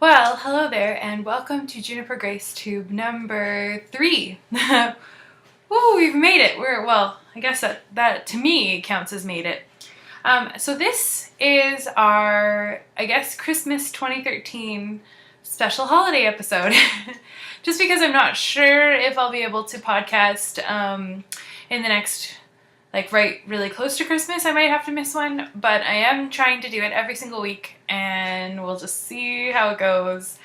Well, hello there, and welcome to JuniperGraceTube number 3. Woo, we've made it. I guess that to me counts as made it. So this is our, Christmas 2013 special holiday episode. Just because I'm not sure if I'll be able to podcast in the next, right really close to Christmas. I might have to miss one, but I am trying to do it every single week, and we'll just see how it goes.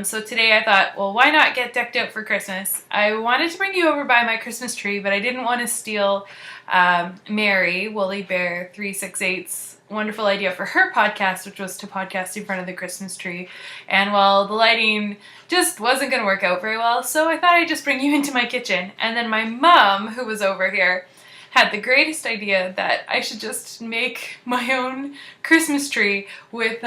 So today I thought, well, why not get decked out for Christmas? I wanted to bring you over by my Christmas tree, but I didn't want to steal Mary, Woolly Bear 368's wonderful idea for her podcast, which was to podcast in front of the Christmas tree. And well, the lighting just wasn't going to work out very well, so I thought I'd just bring you into my kitchen. And then my mom, who was over here, had the greatest idea that I should just make my own Christmas tree with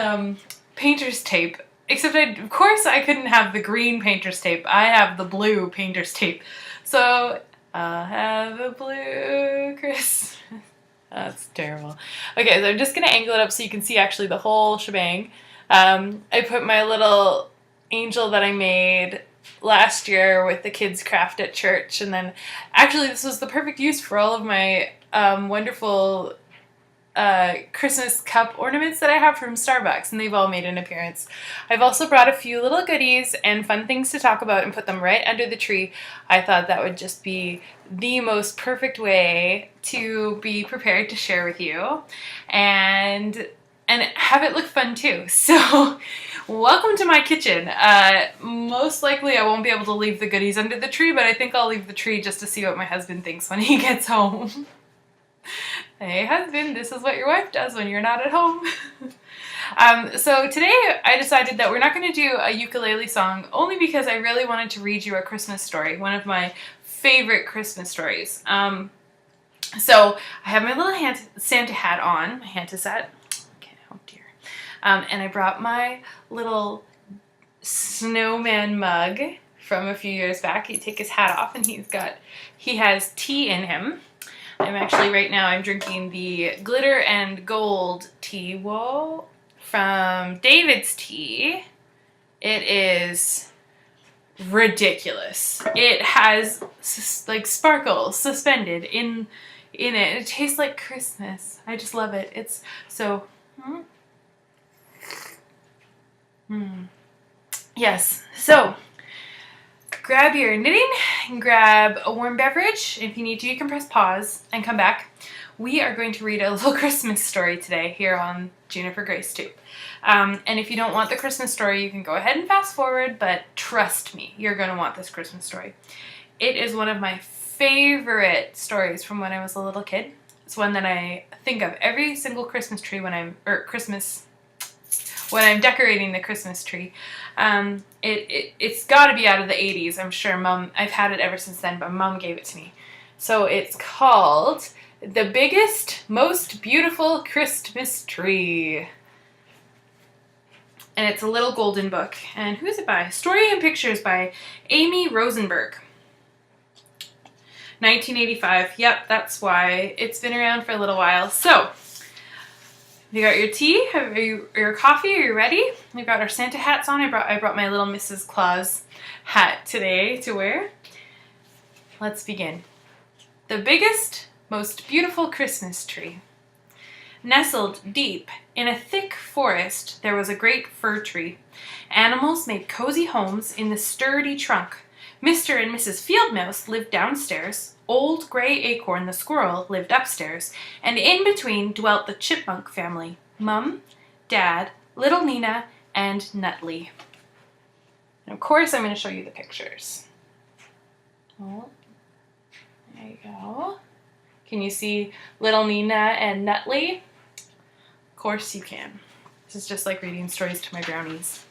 painter's tape. Except of course I couldn't have the green painter's tape. I have the blue painter's tape. So I'll have a blue Christmas. That's terrible. Okay, so I'm just going to angle it up so you can see actually the whole shebang. I put my little angel that I made last year with the kids' craft at church, and then actually this was the perfect use for all of my wonderful Christmas cup ornaments that I have from Starbucks, and they've all made an appearance. I've also brought a few little goodies and fun things to talk about and put them right under the tree. I thought that would just be the most perfect way to be prepared to share with you and have it look fun too. So welcome to my kitchen. Most likely I won't be able to leave the goodies under the tree, but I think I'll leave the tree just to see what my husband thinks when he gets home. Hey husband, this is what your wife does when you're not at home. So today I decided that we're not going to do a ukulele song, only because I really wanted to read you a Christmas story, one of my favorite Christmas stories. So I have my little Santa hat on, my Santa-set. Okay, oh dear. And I brought my little snowman mug from a few years back. You take his hat off and he has tea in him. Right now I'm drinking the glitter and gold tea from David's Tea. It is ridiculous. It has sparkles suspended in it. It tastes like Christmas. I just love it. It's so Yes. So grab your knitting and grab a warm beverage. If you need to, you can press pause and come back. We are going to read a little Christmas story today here on JuniperGraceTube. And if you don't want the Christmas story, you can go ahead and fast forward, but trust me, you're going to want this Christmas story. It is one of my favorite stories from when I was a little kid. It's one that I think of every single Christmas tree when I'm decorating the Christmas tree. It's got to be out of the 80s, I'm sure. I've had it ever since then, but Mom gave it to me. So it's called The Biggest, Most Beautiful Christmas Tree. And it's a little golden book. And who is it by? Story and Pictures by Amy Rosenberg. 1985. Yep, that's why. It's been around for a little while. So you got your tea, your coffee, are you ready? We've got our Santa hats on. I brought my little Mrs. Claus hat today to wear. Let's begin. The biggest, most beautiful Christmas tree. Nestled deep in a thick forest, there was a great fir tree. Animals made cozy homes in the sturdy trunk. Mr. and Mrs. Field Mouse lived downstairs. Old Gray Acorn the squirrel lived upstairs, and in between dwelt the chipmunk family, Mum, Dad, little Nina, and Nutley. And of course I'm going to show you the pictures. Oh, there you go. Can you see little Nina and Nutley? Of course you can. This is just like reading stories to my brownies.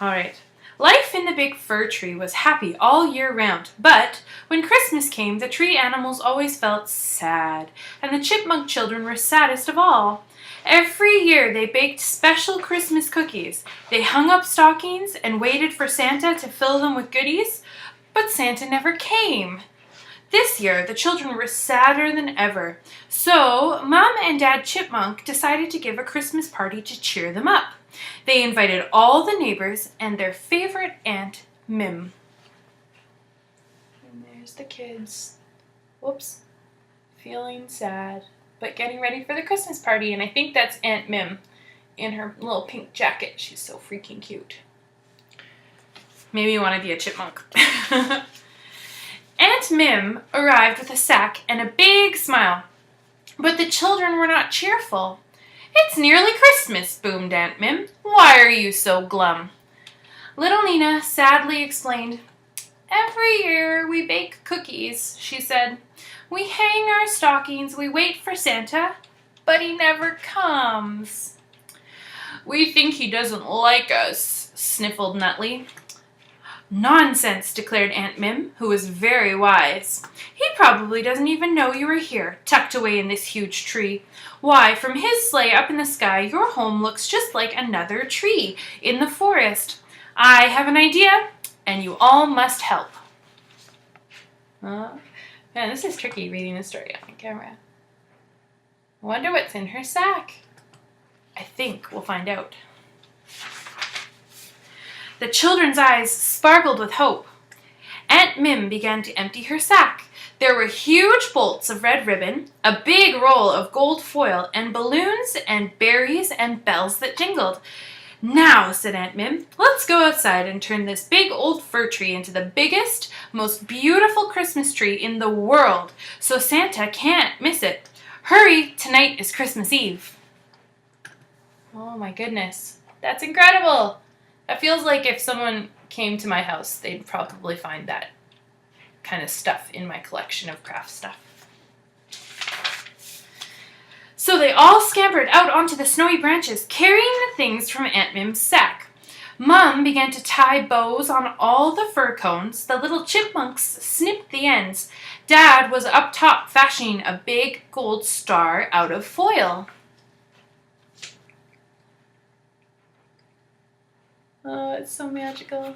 All right. Life in the big fir tree was happy all year round, but when Christmas came, the tree animals always felt sad, and the chipmunk children were saddest of all. Every year they baked special Christmas cookies. They hung up stockings and waited for Santa to fill them with goodies, but Santa never came. This year, the children were sadder than ever, so Mom and Dad Chipmunk decided to give a Christmas party to cheer them up. They invited all the neighbors and their favorite Aunt Mim. And there's the kids. Whoops. Feeling sad, but getting ready for the Christmas party. And I think that's Aunt Mim in her little pink jacket. She's so freaking cute. Maybe you want to be a chipmunk. Aunt Mim arrived with a sack and a big smile. But the children were not cheerful. "It's nearly Christmas," boomed Aunt Mim. "Why are you so glum?" Little Nina sadly explained. "Every year we bake cookies," she said. "We hang our stockings, we wait for Santa, but he never comes." "We think he doesn't like us," sniffled Nutley. "Nonsense," declared Aunt Mim, who was very wise. "He probably doesn't even know you are here, tucked away in this huge tree. Why, from his sleigh up in the sky, your home looks just like another tree in the forest. I have an idea, and you all must help." Man, this is tricky reading the story on camera. I wonder what's in her sack. I think we'll find out. The children's eyes sparkled with hope. Aunt Mim began to empty her sack. There were huge bolts of red ribbon, a big roll of gold foil, and balloons and berries and bells that jingled. "Now," said Aunt Mim, "let's go outside and turn this big old fir tree into the biggest, most beautiful Christmas tree in the world, so Santa can't miss it. Hurry, tonight is Christmas Eve." Oh my goodness, that's incredible. That feels like if someone came to my house, they'd probably find that kind of stuff in my collection of craft stuff. So they all scampered out onto the snowy branches, carrying the things from Aunt Mim's sack. Mum began to tie bows on all the fir cones. The little chipmunks snipped the ends. Dad was up top fashioning a big gold star out of foil. Oh, it's so magical.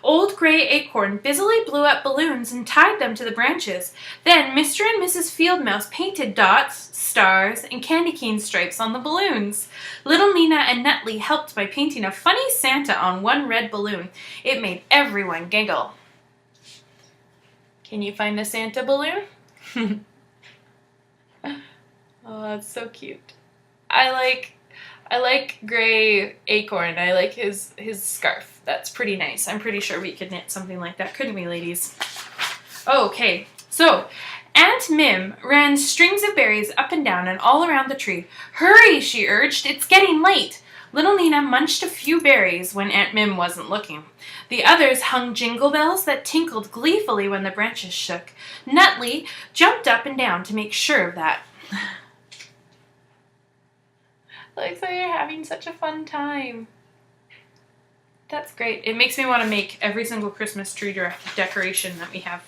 Old Gray Acorn busily blew up balloons and tied them to the branches. Then Mr. and Mrs. Field Mouse painted dots, stars, and candy cane stripes on the balloons. Little Nina and Nutley helped by painting a funny Santa on one red balloon. It made everyone giggle. Can you find the Santa balloon? Oh, that's so cute. I like Gray Acorn. I like his scarf. That's pretty nice. I'm pretty sure we could knit something like that, couldn't we, ladies? Okay, so Aunt Mim ran strings of berries up and down and all around the tree. "Hurry," she urged. "It's getting late." Little Nina munched a few berries when Aunt Mim wasn't looking. The others hung jingle bells that tinkled gleefully when the branches shook. Nutley jumped up and down to make sure of that. Looks like you're having such a fun time. That's great. It makes me want to make every single Christmas tree decoration that we have.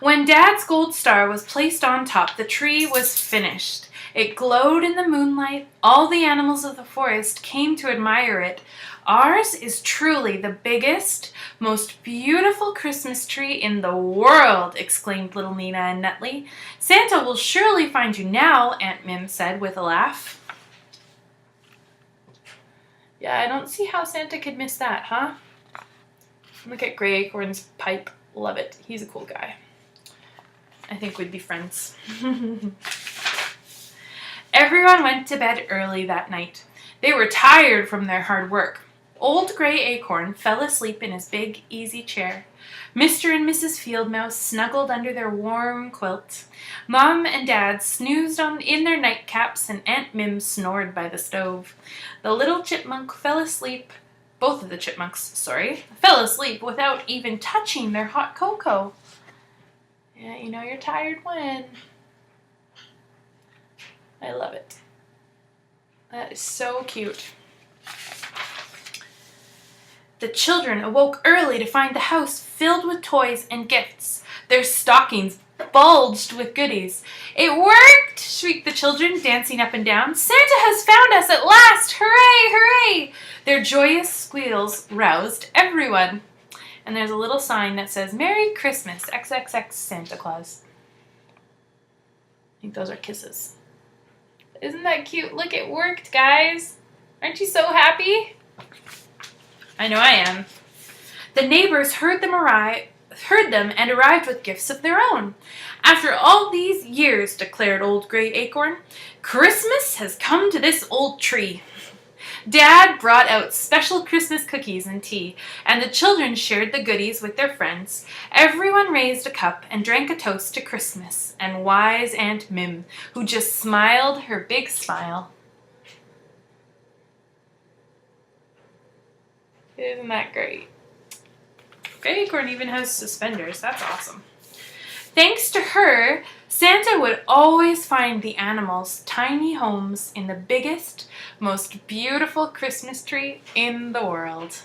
When Dad's gold star was placed on top, the tree was finished. It glowed in the moonlight. All the animals of the forest came to admire it. "Ours is truly the biggest, most beautiful Christmas tree in the world," exclaimed little Nina and Nutley. "Santa will surely find you now," Aunt Mim said with a laugh. Yeah, I don't see how Santa could miss that, huh? Look at Gray Acorn's pipe. Love it. He's a cool guy. I think we'd be friends. Everyone went to bed early that night. They were tired from their hard work. Old Gray Acorn fell asleep in his big, easy chair. Mr. and Mrs. Field Mouse snuggled under their warm quilt. Mom and Dad snoozed in their nightcaps, and Aunt Mim snored by the stove. The little chipmunk fell asleep. Both of the chipmunks, fell asleep without even touching their hot cocoa. Yeah, you know you're tired when. I love it. That is so cute. The children awoke early to find the house filled with toys and gifts. Their stockings bulged with goodies. "It worked!" shrieked the children, dancing up and down. "Santa has found us at last! Hooray! Hooray!" Their joyous squeals roused everyone. And there's a little sign that says, "Merry Christmas, XXX Santa Claus." I think those are kisses. Isn't that cute? Look, it worked, guys. Aren't you so happy? I know I am. The neighbors heard them and arrived with gifts of their own. After all these years, declared Old Gray Acorn, Christmas has come to this old tree. Dad brought out special Christmas cookies and tea, and the children shared the goodies with their friends. Everyone raised a cup and drank a toast to Christmas and wise Aunt Mim, who just smiled her big smile. Isn't that great? Gray Acorn even has suspenders. That's awesome. Thanks to her, Santa would always find the animals tiny homes in the biggest, most beautiful Christmas tree in the world.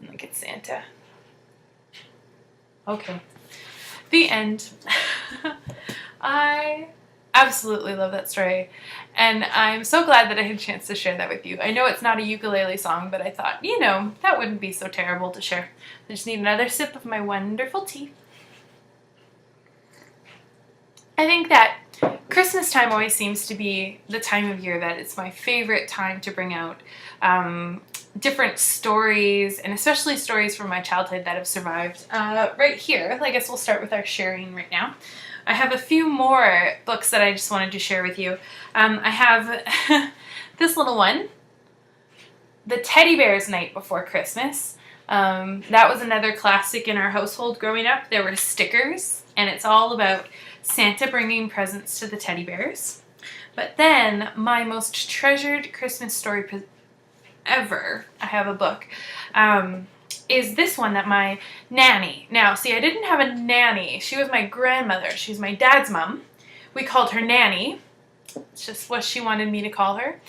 Look at Santa. Okay. The end. I absolutely love that story, and I'm so glad that I had a chance to share that with you. I know it's not a ukulele song, but I thought, you know, that wouldn't be so terrible to share. I just need another sip of my wonderful tea. I think that Christmas time always seems to be the time of year that it's my favorite time to bring out different stories, and especially stories from my childhood that have survived right here. I guess we'll start with our sharing right now. I have a few more books that I just wanted to share with you. I have this little one, The Teddy Bear's Night Before Christmas. That was another classic in our household growing up. There were stickers, and it's all about Santa bringing presents to the teddy bears. But then, my most treasured Christmas story ever, I have a book, is this one that my nanny, now see, I didn't have a nanny, she was my grandmother, she's my dad's mom, we called her Nanny, it's just what she wanted me to call her.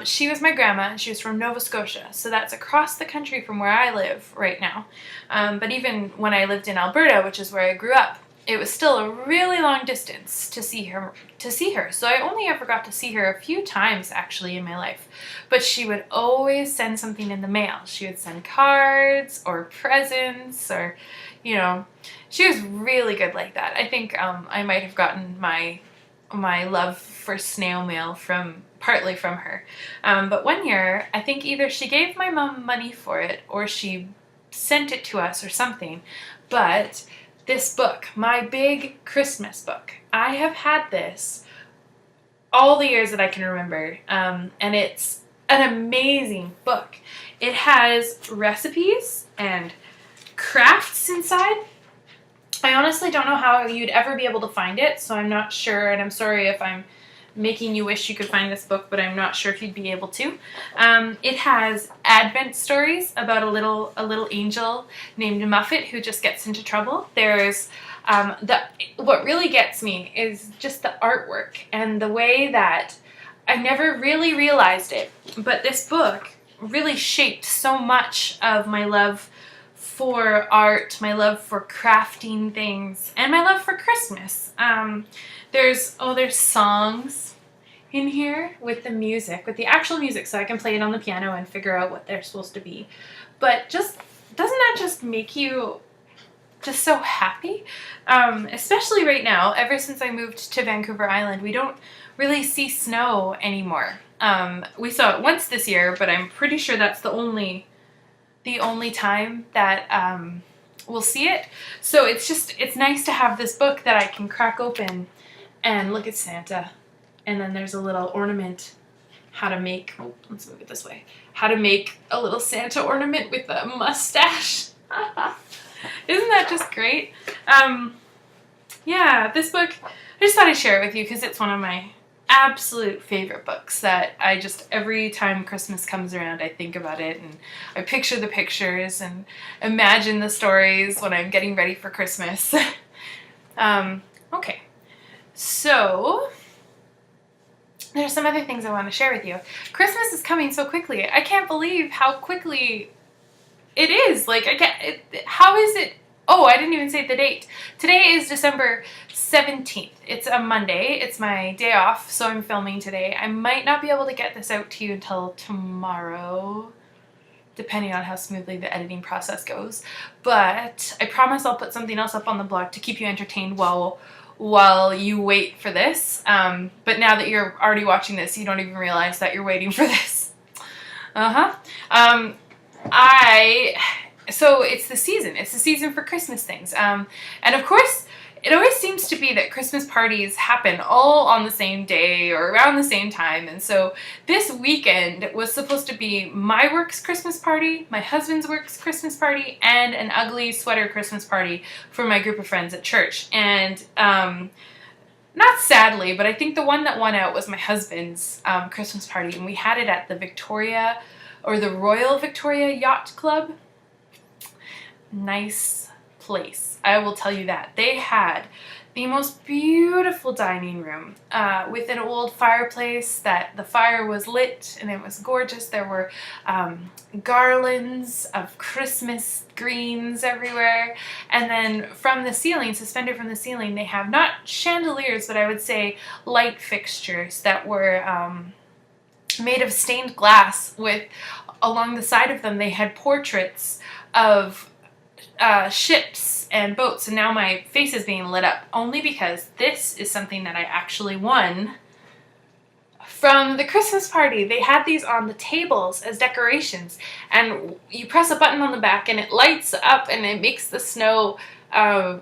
She was my grandma, and she was from Nova Scotia, so that's across the country from where I live right now, but even when I lived in Alberta, which is where I grew up, it was still a really long distance to see her. So I only ever got to see her a few times actually in my life. But she would always send something in the mail. She would send cards or presents, or, you know, she was really good like that. I think I might have gotten my love for snail mail partly from her. But one year, I think either she gave my mom money for it or she sent it to us or something. But this book, my big Christmas book, I have had this all the years that I can remember, and it's an amazing book. It has recipes and crafts inside. I honestly don't know how you'd ever be able to find it, so I'm not sure, and I'm sorry if I'm making you wish you could find this book, but I'm not sure if you'd be able to. It has Advent stories about a little angel named Muffet who just gets into trouble. There's what really gets me is just the artwork and the way that I never really realized it, but this book really shaped so much of my love for art, my love for crafting things, and my love for Christmas. There's songs in here with the music, with the actual music, so I can play it on the piano and figure out what they're supposed to be. But doesn't that just make you just so happy? Especially right now, ever since I moved to Vancouver Island, we don't really see snow anymore. We saw it once this year, but I'm pretty sure that's the only time that we'll see it. So it's nice to have this book that I can crack open and look at Santa. And then there's a little ornament, let's move it this way, how to make a little Santa ornament with a mustache. Isn't that just great? Yeah, this book, I just thought I'd share it with you because it's one of my absolute favorite books that I just, every time Christmas comes around, I think about it and I picture the pictures and imagine the stories when I'm getting ready for Christmas. Okay, so there's some other things I want to share with you. Christmas is coming so quickly. I can't believe how quickly it is. How is it? Oh, I didn't even say the date. Today is December 17th. It's a Monday. It's my day off, so I'm filming today. I might not be able to get this out to you until tomorrow, depending on how smoothly the editing process goes. But I promise I'll put something else up on the blog to keep you entertained while while you wait for this. But now that you're already watching this, you don't even realize that you're waiting for this. So it's the season. It's the season for Christmas things. And of course, it always seems to be that Christmas parties happen all on the same day or around the same time. And so this weekend was supposed to be my work's Christmas party, my husband's work's Christmas party, and an ugly sweater Christmas party for my group of friends at church. And not sadly, but I think the one that won out was my husband's Christmas party. And we had it at the Victoria, or the Royal Victoria Yacht Club. Nice place, I will tell you that. They had the most beautiful dining room with an old fireplace that the fire was lit and it was gorgeous. There were garlands of Christmas greens everywhere, and then from the ceiling, suspended from the ceiling, they have not chandeliers, but I would say light fixtures that were made of stained glass. With along the side of them they had portraits of ships and boats, and now my face is being lit up only because this is something that I actually won from the Christmas party. They had these on the tables as decorations, and you press a button on the back and it lights up and it makes the snow kind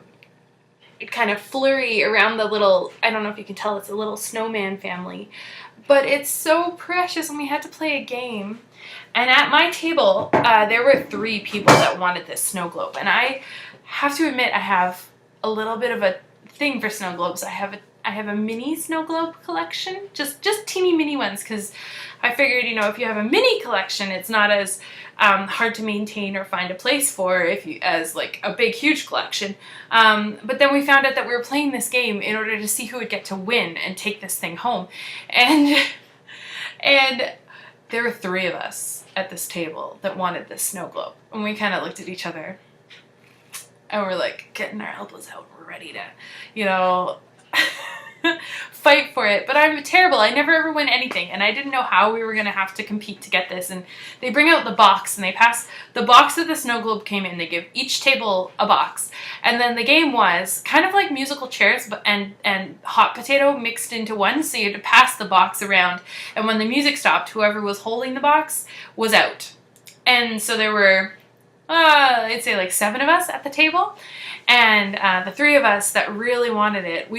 of flurry around the little, I don't know if you can tell, it's a little snowman family, but it's so precious. And we had to play a game. And at my table, there were 3 people that wanted this snow globe. And I have to admit, I have a little bit of a thing for snow globes. I have a mini snow globe collection, just teeny mini ones, because I figured, you know, if you have a mini collection, it's not as hard to maintain or find a place for as like a big, huge collection. But then we found out that we were playing this game in order to see who would get to win and take this thing home. And there were 3 of us at this table that wanted this snow globe. And we kind of looked at each other and we're like getting our elbows out. We're ready to, you know, fight for it. But I'm terrible. I never ever win anything. And I didn't know how we were going to have to compete to get this. And they bring out the box and they pass the box that the snow globe came in. They give each table a box. And then the game was kind of like musical chairs and hot potato mixed into one. So you had to pass the box around. And when the music stopped, whoever was holding the box was out. And so there were, I'd say like 7 of us at the table. And the 3 of us that really wanted it,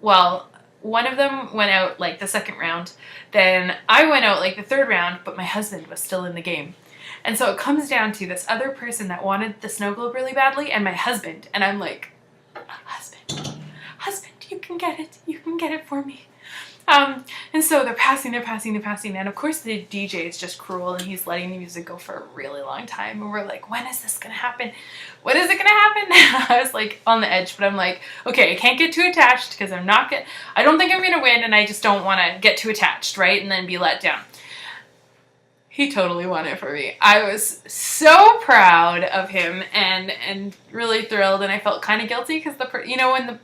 well, one of them went out like the 2nd round, then I went out like the 3rd round, but my husband was still in the game. And so it comes down to this other person that wanted the snow globe really badly and my husband. And I'm like, husband, you can get it for me. And so they're passing, and of course the DJ is just cruel and he's letting the music go for a really long time, and we're like, when is this gonna happen? When is it gonna happen? I was like on the edge, but I'm like, okay, I can't get too attached because I don't think I'm gonna win, and I just don't want to get too attached, right? And then be let down. He totally won it for me. I was so proud of him and really thrilled, and I felt kind of guilty because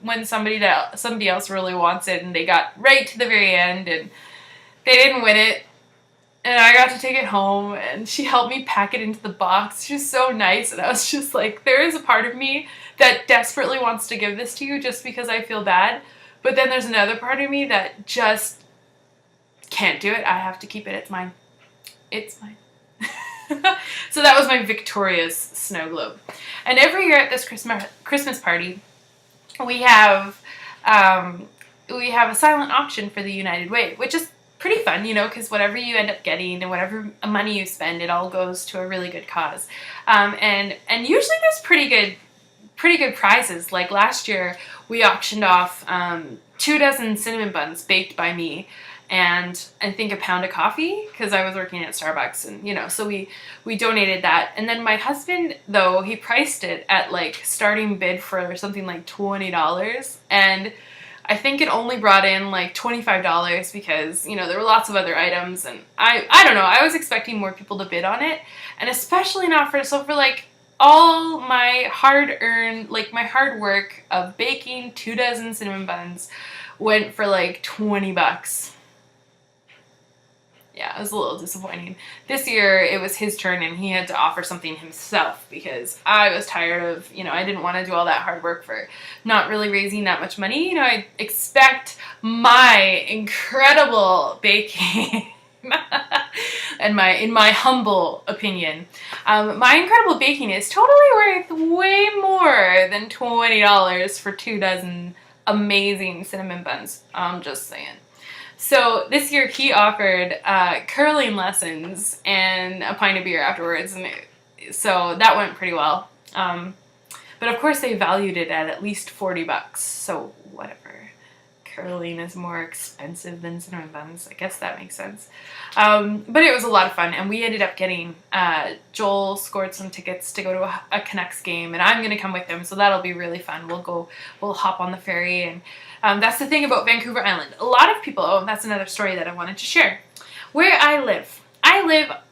when somebody else really wants it and they got right to the very end and they didn't win it, and I got to take it home, and she helped me pack it into the box. She was so nice, and I was just like, there is a part of me that desperately wants to give this to you just because I feel bad, but then there's another part of me that just can't do it. I have to keep it. It's mine. It's mine. So that was my victorious snow globe. And every year at this Christmas party, we have a silent auction for the United Way, which is pretty fun, you know, because whatever you end up getting and whatever money you spend, it all goes to a really good cause. And usually there's pretty good prizes. Like last year, we auctioned off 24 cinnamon buns baked by me, and I think a pound of coffee because I was working at Starbucks, and you know, so we donated that. And then my husband, though, he priced it at like starting bid for something like $20, and I think it only brought in like $25 because, you know, there were lots of other items, and I don't know, I was expecting more people to bid on it, and especially not for like all my hard-earned, like my hard work of baking 24 cinnamon buns went for like $20. yeah, it was a little disappointing. This year it was his turn and he had to offer something himself because I was tired of, I didn't want to do all that hard work for not really raising that much money. I expect my incredible baking and in my humble opinion, my incredible baking is totally worth way more than $20 for 2 dozen amazing cinnamon buns. I'm just saying. So this year he offered curling lessons and a pint of beer afterwards, and so that went pretty well. But of course they valued it at least $40, so whatever. Curling is more expensive than cinnamon buns. I guess that makes sense. But it was a lot of fun, and we ended up getting, Joel scored some tickets to go to a Canucks game, and I'm going to come with him, so that'll be really fun. We'll hop on the ferry, and that's the thing about Vancouver Island. A lot of people, that's another story that I wanted to share. Where I live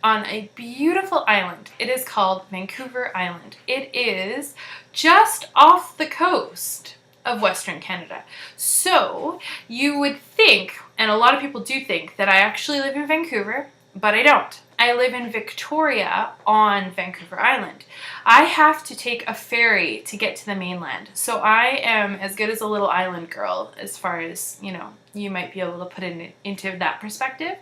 on a beautiful island. It is called Vancouver Island. It is just off the coast of Western Canada. So you would think, and a lot of people do think, that I actually live in Vancouver, but I don't. I live in Victoria on Vancouver Island. I have to take a ferry to get to the mainland. So I am as good as a little island girl as far as, you might be able to put it into that perspective.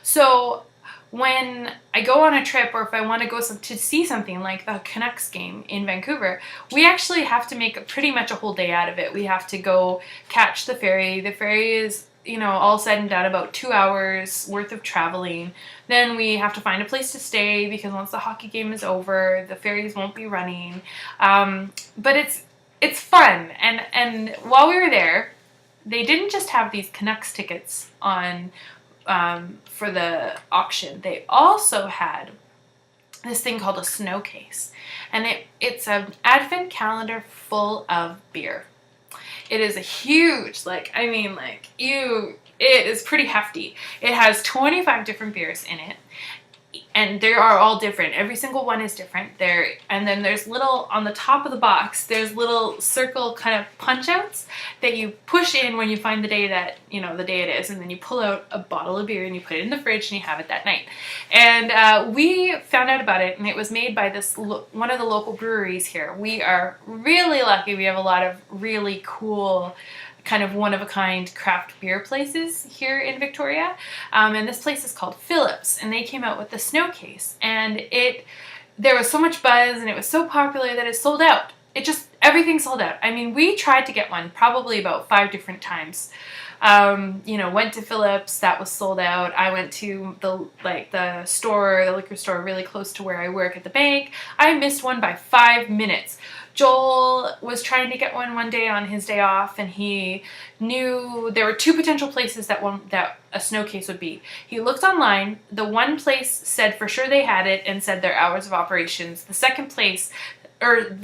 So when I go on a trip, or if I want to go to see something like the Canucks game in Vancouver, we actually have to make pretty much a whole day out of it. We have to go catch the ferry. The ferry is, all said and done about 2 hours worth of traveling. Then we have to find a place to stay because once the hockey game is over, the ferries won't be running. But it's fun. And while we were there, they didn't just have these Canucks tickets on for the auction. They also had this thing called a snow case, and it's an advent calendar full of beer. It is a huge, it is pretty hefty. It has 25 different beers in it, and they are all different. Every single one is different. And then there's on the top of the box, there's little circle kind of punch outs that you push in when you find the day that, the day it is, and then you pull out a bottle of beer and you put it in the fridge and you have it that night. And we found out about it, and it was made by one of the local breweries here. We are really lucky. We have a lot of really cool kind of one-of-a-kind craft beer places here in Victoria, and this place is called Phillips, and they came out with the snow case, and there was so much buzz, and it was so popular that it sold out. Everything sold out. I mean, we tried to get one probably about 5 different times. Went to Phillips, that was sold out. I went to the liquor store really close to where I work at the bank. I missed one by 5 minutes. Joel was trying to get one day on his day off, and he knew there were 2 potential places that a snow case would be. He looked online. The one place said for sure they had it and said their hours of operations. The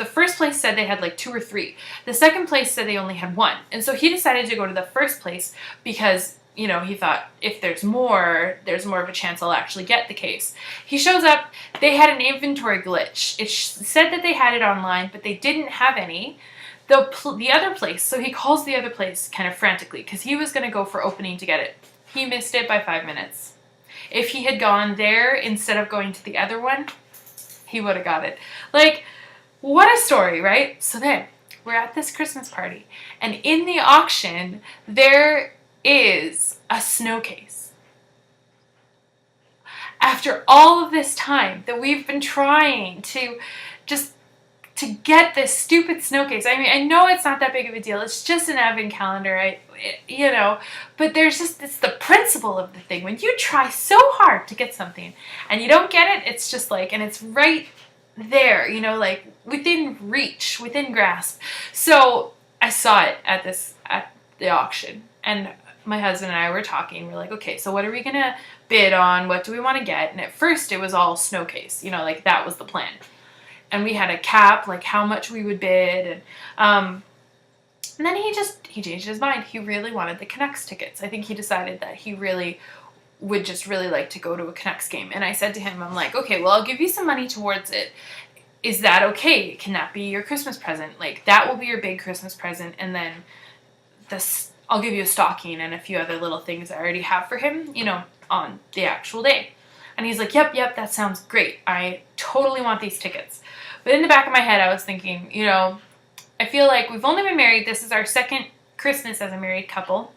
first place said they had 2 or 3. The second place said they only had 1. And so he decided to go to the first place because, he thought if there's more of a chance I'll actually get the case. He shows up. They had an inventory glitch. It said that they had it online, but they didn't have any. The other place, so he calls the other place kind of frantically because he was going to go for opening to get it. He missed it by 5 minutes. If he had gone there instead of going to the other one, he would have got it. What a story, right? So then, we're at this Christmas party, and in the auction, there is a snow case. After all of this time that we've been trying to get this stupid snow case. I mean, I know it's not that big of a deal. It's just an advent calendar, but it's the principle of the thing. When you try so hard to get something and you don't get it, it's just and it's right there, within reach, within grasp. So I saw it at the auction, and my husband and I were talking. We're like, okay, so what are we gonna bid on? What do we want to get? And at first it was all snow case, that was the plan. And we had a cap, how much we would bid, and then he changed his mind. He really wanted the Canucks tickets. I think he decided that he really would just really like to go to a Canucks game. And I said to him, I'm like, okay, well, I'll give you some money towards it. Is that okay? Can that be your Christmas present? That will be your big Christmas present. And then I'll give you a stocking and a few other little things I already have for him, you know, on the actual day. And he's like, yep, that sounds great. I totally want these tickets. But in the back of my head, I was thinking, you know, I feel like we've only been married. This is our second Christmas as a married couple.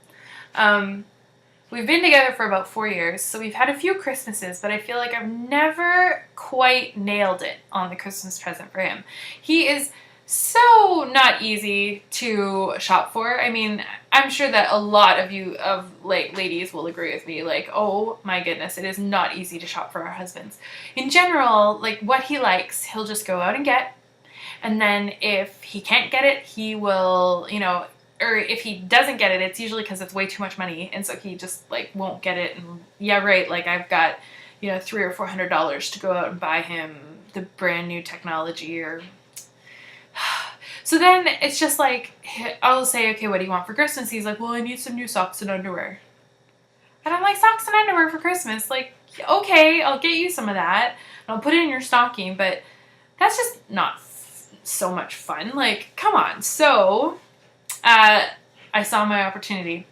We've been together for about 4 years, so we've had a few Christmases, but I feel like I've never quite nailed it on the Christmas present for him. He is so not easy to shop for. I mean, I'm sure that a lot of you, like, ladies will agree with me. Like, oh my goodness, it is not easy to shop for our husbands. In general, like, what he likes, he'll just go out and get. And then if he can't get it, he will, you know, or if he doesn't get it, it's usually because it's way too much money. And so he just, like, won't get it. And yeah, right, like, I've got, you know, $300 or $400 to go out and buy him the brand new technology or... So then it's just like, I'll say, okay, what do you want for Christmas? He's like, well, I need some new socks and underwear. And I'm like, socks and underwear for Christmas? Like, okay, I'll get you some of that. And I'll put it in your stocking, but that's just not so much fun. Like, come on. So, I saw my opportunity.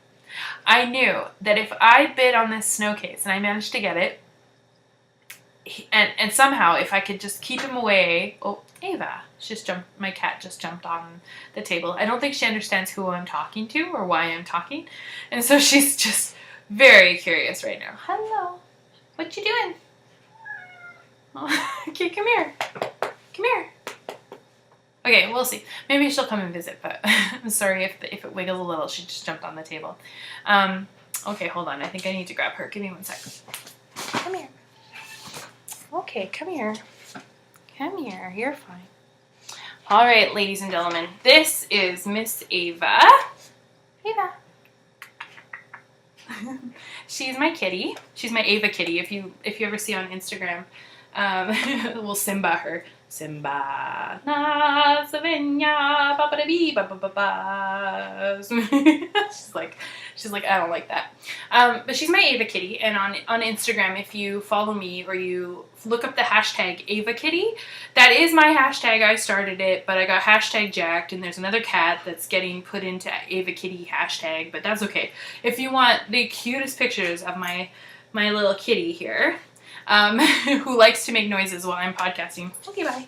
I knew that if I bid on this snow case and I managed to get it, and somehow if I could just keep him away... Oh, Ava. My cat just jumped on the table. I don't think she understands who I'm talking to or why I'm talking. And so she's just very curious right now. Hello. What you doing? Oh, okay, come here. Come here. Okay, we'll see. Maybe she'll come and visit, but I'm sorry if it wiggles a little. She just jumped on the table. Okay, hold on. I think I need to grab her. Give me 1 second. Come here. Okay, come here. Come here. You're fine. All right, ladies and gentlemen. This is Miss Ava. Ava. She's my kitty. She's my Ava kitty. If you ever see on Instagram, we'll Simba her. Simba na Savenya ba ba da bee ba ba ba ba. She's like I don't like that. But she's my Ava kitty, and on Instagram, if you follow me or you look up the hashtag Ava Kitty, that is my hashtag. I started it, but I got hashtag jacked, and there's another cat that's getting put into Ava Kitty hashtag, but that's okay. If you want the cutest pictures of my little kitty here, who likes to make noises while I'm podcasting. Okay, bye.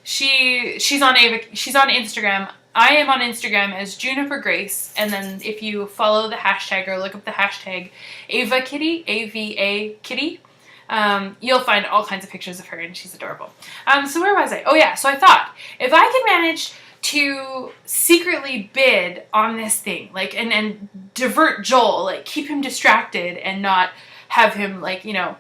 She's on Instagram. I am on Instagram as JuniperGrace, and then if you follow the hashtag or look up the hashtag Ava Kitty, AVA Kitty, you'll find all kinds of pictures of her, and she's adorable. So where was I? Oh yeah, so I thought, if I could manage to secretly bid on this thing, like, and divert Joel, like, keep him distracted and not have him, like, you know,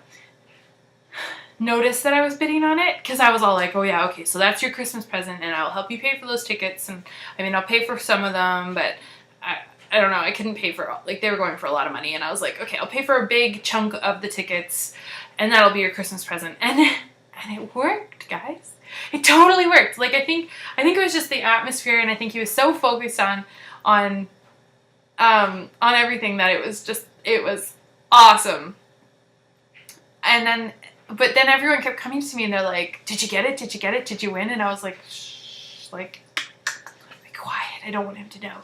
notice that I was bidding on it, because I was all like, oh yeah, okay, so that's your Christmas present, and I'll help you pay for those tickets, and, I mean, I'll pay for some of them, but I don't know, I couldn't pay for all, like, they were going for a lot of money, and I was like, okay, I'll pay for a big chunk of the tickets, and that'll be your Christmas present, and it worked, guys. It totally worked. Like, I think it was just the atmosphere, and I think he was so focused on everything that it was awesome. And but then everyone kept coming to me and they're like, did you get it? Did you get it? Did you win? And I was like, shh, like, be quiet. I don't want him to know.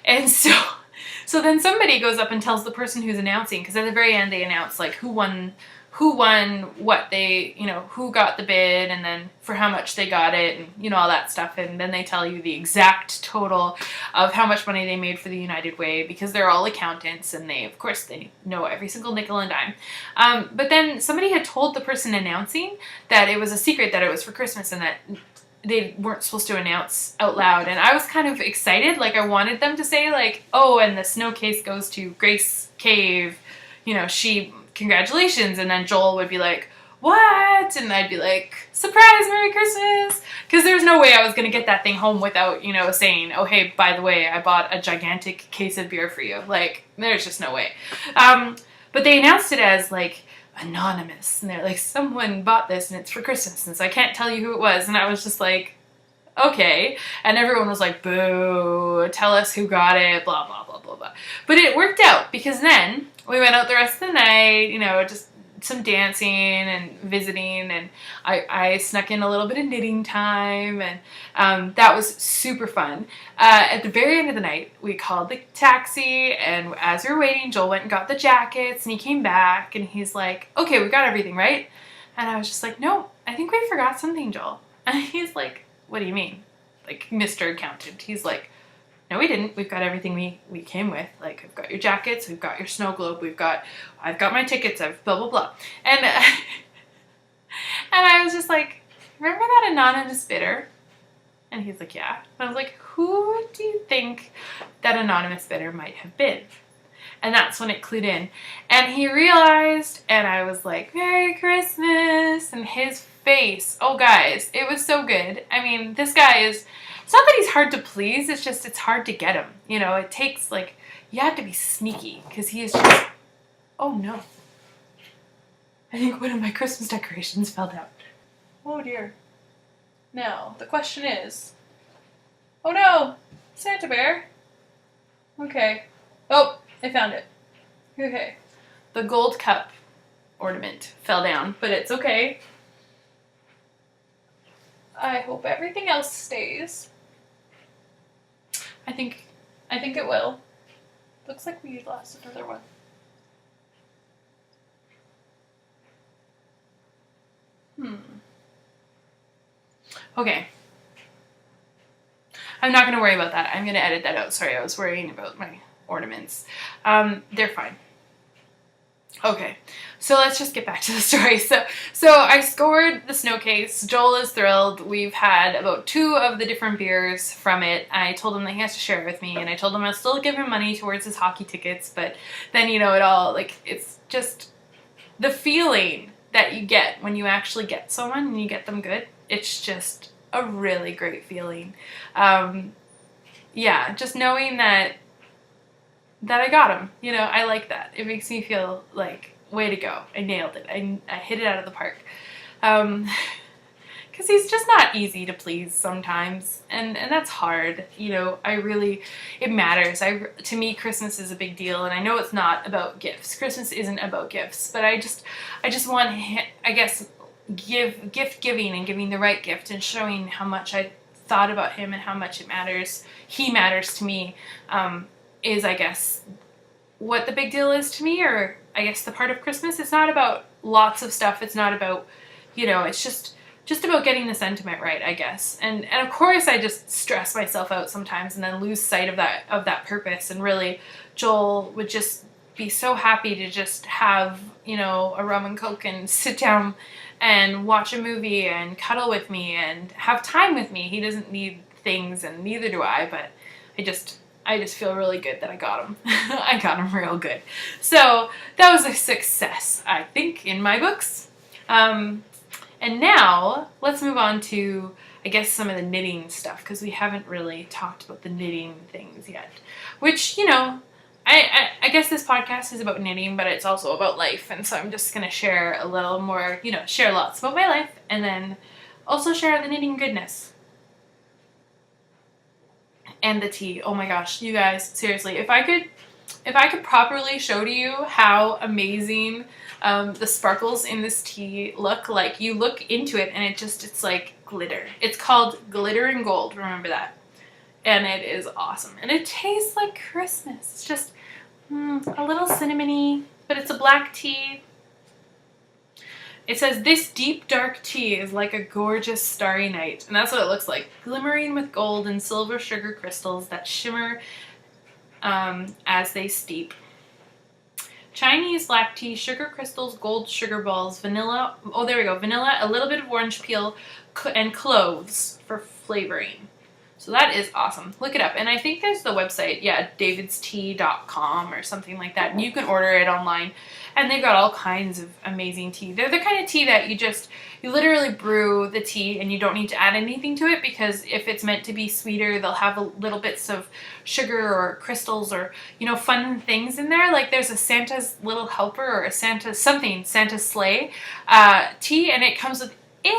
And so then somebody goes up and tells the person who's announcing, because at the very end they announce, like, who won, what they, you know, who got the bid, and then for how much they got it, and, you know, all that stuff. And then they tell you the exact total of how much money they made for the United Way, because they're all accountants, and of course, they know every single nickel and dime. But then somebody had told the person announcing that it was a secret, that it was for Christmas, and that they weren't supposed to announce out loud. And I was kind of excited, like, I wanted them to say, like, oh, and the snow case goes to Grace Cave, you know, congratulations, and then Joel would be like, what? And I'd be like, surprise, Merry Christmas! Because there's no way I was going to get that thing home without, you know, saying, oh, hey, by the way, I bought a gigantic case of beer for you. Like, there's just no way. But they announced it as, like, anonymous, and they're like, someone bought this, and it's for Christmas, and so I can't tell you who it was. And I was just like, okay. And everyone was like, boo, tell us who got it, blah, blah, blah, blah, blah. But it worked out, because then we went out the rest of the night, you know, just some dancing and visiting, and I snuck in a little bit of knitting time, and that was super fun. At the very end of the night, we called the taxi, and as we were waiting, Joel went and got the jackets, and he came back, and he's like, okay, we got everything, right? And I was just like, no, I think we forgot something, Joel. And he's like, what do you mean? Like, Mr. Accountant. He's like, no, we didn't. We've got everything we came with. Like, I've got your jackets, we've got your snow globe, I've got my tickets, I've blah, blah, blah. And, and I was just like, remember that anonymous bidder? And he's like, yeah. And I was like, who do you think that anonymous bidder might have been? And that's when it clued in. And he realized, and I was like, Merry Christmas. And his face, oh guys, it was so good. I mean, this guy is, it's not that he's hard to please, it's just, it's hard to get him. You know, it takes, like, you have to be sneaky, because he is just, oh no. I think one of my Christmas decorations fell down. Oh dear. Now, the question is, oh no, Santa Bear. Okay. Oh, I found it. Okay. The gold cup ornament fell down, but it's okay. I hope everything else stays. I think it will. Looks like we lost another one. Okay. I'm not going to worry about that. I'm going to edit that out. Sorry, I was worrying about my ornaments. They're fine. Okay, so let's just get back to the story. So I scored the snow case. Joel is thrilled. We've had about 2 of the different beers from it. I told him that he has to share it with me, and I told him I'll still give him money towards his hockey tickets, but then, you know, it all, like, it's just the feeling that you get when you actually get someone and you get them good. It's just a really great feeling. Yeah, just knowing that I got him, you know, I like that. It makes me feel like, way to go, I nailed it, I hit it out of the park. Because he's just not easy to please sometimes, and that's hard, you know. It matters. To me, Christmas is a big deal, and I know it's not about gifts. Christmas isn't about gifts, but I just want, I guess, gift giving and giving the right gift and showing how much I thought about him and how much he matters to me, is, I guess, what the big deal is to me, or I guess the part of Christmas. It's not about lots of stuff. It's not about, you know, it's just about getting the sentiment right, I guess. And of course I just stress myself out sometimes and then lose sight of that purpose. And really, Joel would just be so happy to just have, you know, a rum and coke and sit down and watch a movie and cuddle with me and have time with me. He doesn't need things, and neither do I, but I just feel really good that I got him. I got him real good. So that was a success, I think, in my books. And now let's move on to, I guess, some of the knitting stuff, because we haven't really talked about the knitting things yet, which, you know, I guess this podcast is about knitting, but it's also about life. And so I'm just going to share a little more, you know, share lots about my life, and then also share the knitting goodness. And the tea. Oh my gosh, you guys, seriously, if I could properly show to you how amazing the sparkles in this tea look, like, you look into it and it's like glitter. It's called Glitter and Gold, remember that. And it is awesome. And it tastes like Christmas. It's just a little cinnamony, but it's a black tea. It says, this deep dark tea is like a gorgeous starry night. And that's what it looks like. Glimmering with gold and silver sugar crystals that shimmer as they steep. Chinese black tea, sugar crystals, gold sugar balls, vanilla, oh there we go, vanilla, a little bit of orange peel, and cloves for flavoring. So that is awesome. Look it up. And I think there's the website, yeah, davidstea.com or something like that. And you can order it online. And they've got all kinds of amazing tea. They're the kind of tea that you literally brew the tea and you don't need to add anything to it, because if it's meant to be sweeter, they'll have little bits of sugar or crystals or, you know, fun things in there. Like there's a Santa's Little Helper or a Santa's sleigh tea, and it comes with itty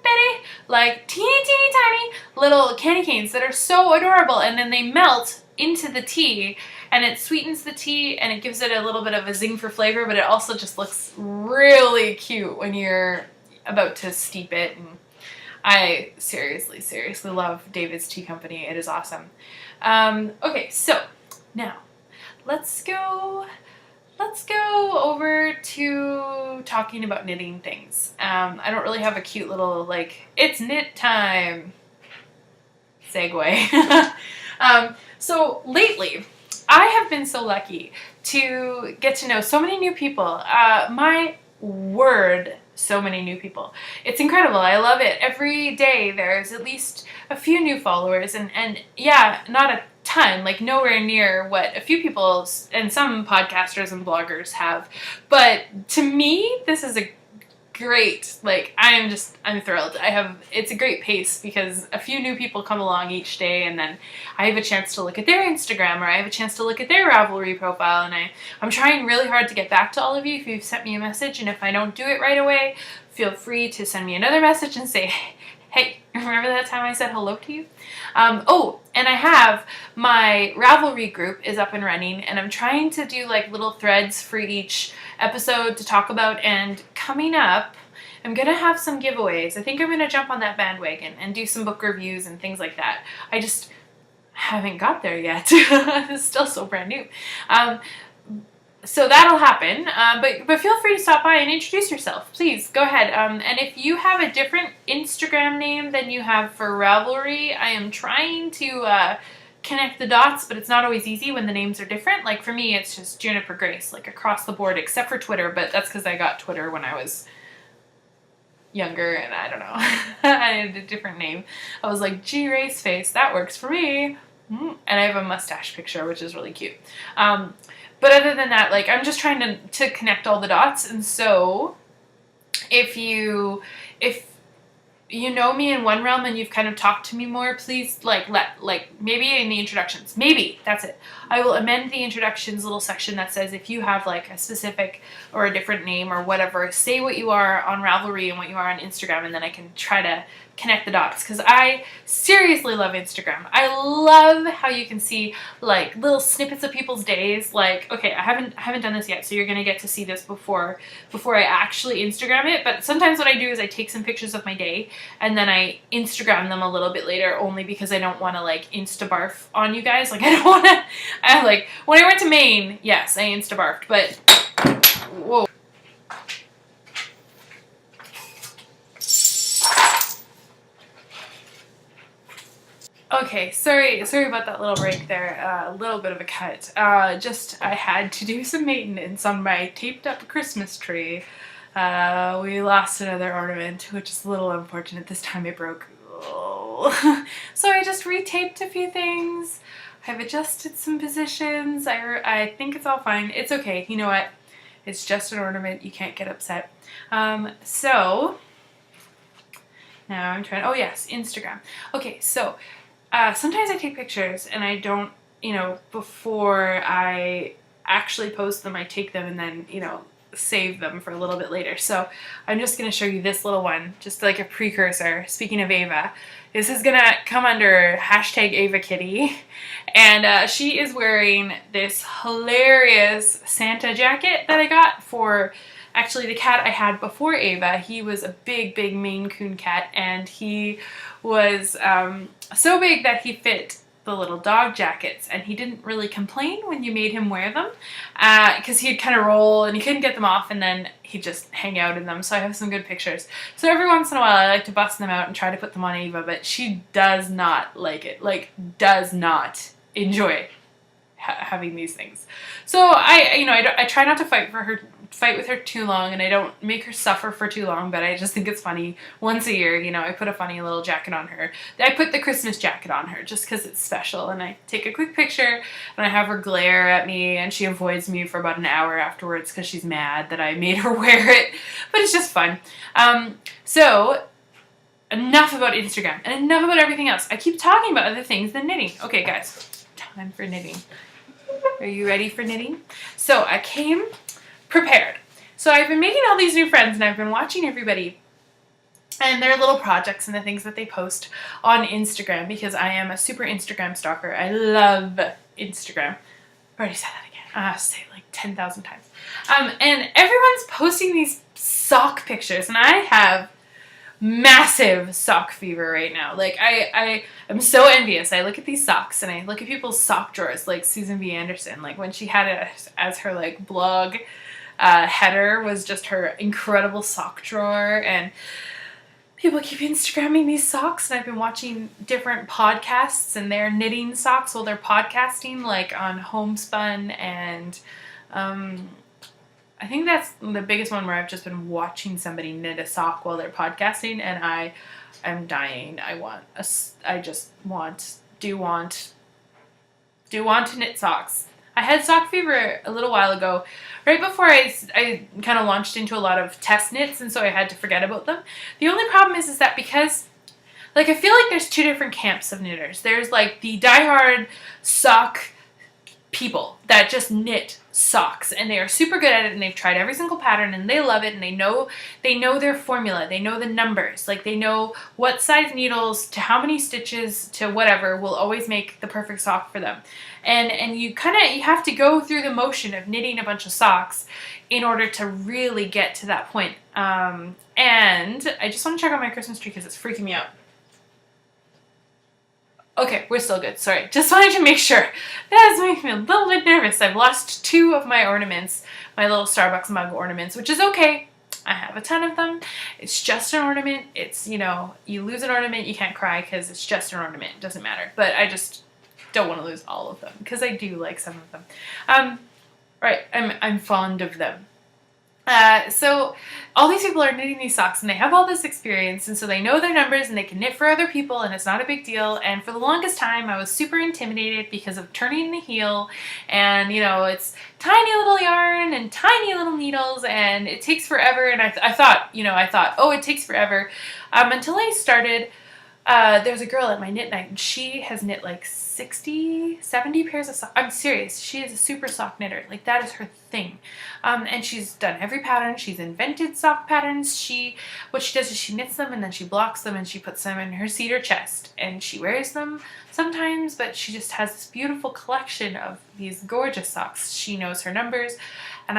bitty, like teeny tiny little candy canes that are so adorable, and then they melt into the tea, and it sweetens the tea and it gives it a little bit of a zing for flavor, but it also just looks really cute when you're about to steep it. And I seriously love David's Tea Company. It is awesome. Okay, so now let's go over to talking about knitting things. I don't really have a cute little, like, it's knit time segue. So lately, I have been so lucky to get to know so many new people. My word, so many new people. It's incredible. I love it. Every day there's at least a few new followers, and yeah, not a ton, like nowhere near what a few people and some podcasters and bloggers have. But to me, this is a great, like, I'm thrilled. It's a great pace because a few new people come along each day, and then I have a chance to look at their Instagram, or I have a chance to look at their Ravelry profile, and I'm trying really hard to get back to all of you if you've sent me a message, and if I don't do it right away, feel free to send me another message and say, hey, remember that time I said hello to you? Oh, and I have my Ravelry group is up and running, and I'm trying to do like little threads for each episode to talk about, and coming up, I'm going to have some giveaways. I think I'm going to jump on that bandwagon and do some book reviews and things like that. I just haven't got there yet. It's still so brand new. So that'll happen, but feel free to stop by and introduce yourself. Please, go ahead. And if you have a different Instagram name than you have for Ravelry, I am trying to connect the dots, but it's not always easy when the names are different. Like for me, it's just Juniper Grace, like across the board, except for Twitter, but that's because I got Twitter when I was younger, and I don't know. I had a different name. I was like, G Race Face, that works for me. And I have a mustache picture, which is really cute. But other than that, like, I'm just trying to connect all the dots. And so if you know me in one realm and you've kind of talked to me more, please maybe in the introductions, maybe that's it. I will amend the introductions little section that says if you have like a specific or a different name or whatever, say what you are on Ravelry and what you are on Instagram, and then I can try to connect the dots, because I seriously love Instagram. I love how you can see like little snippets of people's days. Like, okay, I haven't done this yet, so you're gonna get to see this before I actually Instagram it. But sometimes what I do is I take some pictures of my day and then I Instagram them a little bit later, only because I don't want to like insta barf on you guys. Like, I don't want to. Like when I went to Maine, yes, I insta barfed, but whoa. Okay, sorry about that little break there. A little bit of a cut. Just I had to do some maintenance on my taped up Christmas tree. We lost another ornament, which is a little unfortunate. This time it broke. Oh. So I just retaped a few things. I've adjusted some positions. I think it's all fine. It's okay. You know what? It's just an ornament. You can't get upset. So now I'm trying. Oh yes, Instagram. Okay, so. Sometimes I take pictures and I don't, before I actually post them, I take them and then, save them for a little bit later. So I'm just going to show you this little one, just like a precursor. Speaking of Ava, this is going to come under #AvaKitty. And she is wearing this hilarious Santa jacket that I got for actually the cat I had before Ava. He was a big Maine Coon cat, and he was so big that he fit the little dog jackets, and he didn't really complain when you made him wear them, because he'd kind of roll and he couldn't get them off, and then he'd just hang out in them. So I have some good pictures. So every once in a while I like to bust them out and try to put them on Ava, but she does not like it, like does not enjoy having these things. So I try not to fight with her too long, and I don't make her suffer for too long, but I just think it's funny. Once a year, I put a funny little jacket on her. I put the Christmas jacket on her just because it's special, and I take a quick picture and I have her glare at me, and she avoids me for about an hour afterwards because she's mad that I made her wear it, but it's just fun. So enough about Instagram and enough about everything else. I keep talking about other things than knitting. Okay guys, time for knitting. Are you ready for knitting? So I came prepared. So I've been making all these new friends, and I've been watching everybody and their little projects and the things that they post on Instagram, because I am a super Instagram stalker. I love Instagram. I already said that again. I have to say it like 10,000 times. And everyone's posting these sock pictures, and I have massive sock fever right now. Like I am so envious. I look at these socks and I look at people's sock drawers, like Susan B. Anderson, like when she had it as her like blog header was just her incredible sock drawer, and people keep Instagramming these socks, and I've been watching different podcasts and they're knitting socks while they're podcasting, like on Homespun, and I think that's the biggest one where I've just been watching somebody knit a sock while they're podcasting, and I am dying. I just want to knit socks. I had sock fever a little while ago, right before I kind of launched into a lot of test knits, and so I had to forget about them. The only problem is that because, like, I feel like there's two different camps of knitters. There's like the diehard sock people that just knit socks, and they are super good at it, and they've tried every single pattern, and they love it, and they know their formula, they know the numbers, like they know what size needles to how many stitches to whatever will always make the perfect sock for them. And you have to go through the motion of knitting a bunch of socks in order to really get to that point. And I just want to check on my Christmas tree because it's freaking me out. Okay, we're still good. Sorry. Just wanted to make sure. That making me a little bit nervous. I've lost 2 of my ornaments, my little Starbucks mug ornaments, which is okay. I have a ton of them. It's just an ornament. It's, you know, you lose an ornament, you can't cry because it's just an ornament. It doesn't matter. But I just don't want to lose all of them because I do like some of them. Right, I'm fond of them. So all these people are knitting these socks, and they have all this experience, and so they know their numbers, and they can knit for other people, and it's not a big deal. And for the longest time, I was super intimidated because of turning the heel, and you know, it's tiny little yarn and tiny little needles, and it takes forever. And I thought, oh, it takes forever, until I started. There's a girl at my knit night, and she has knit like 60, 70 pairs of socks. I'm serious. She is a super sock knitter. Like, that is her thing. And she's done every pattern. She's invented sock patterns. What she does is she knits them, and then she blocks them, and she puts them in her cedar chest, and she wears them sometimes, but she just has this beautiful collection of these gorgeous socks. She knows her numbers, and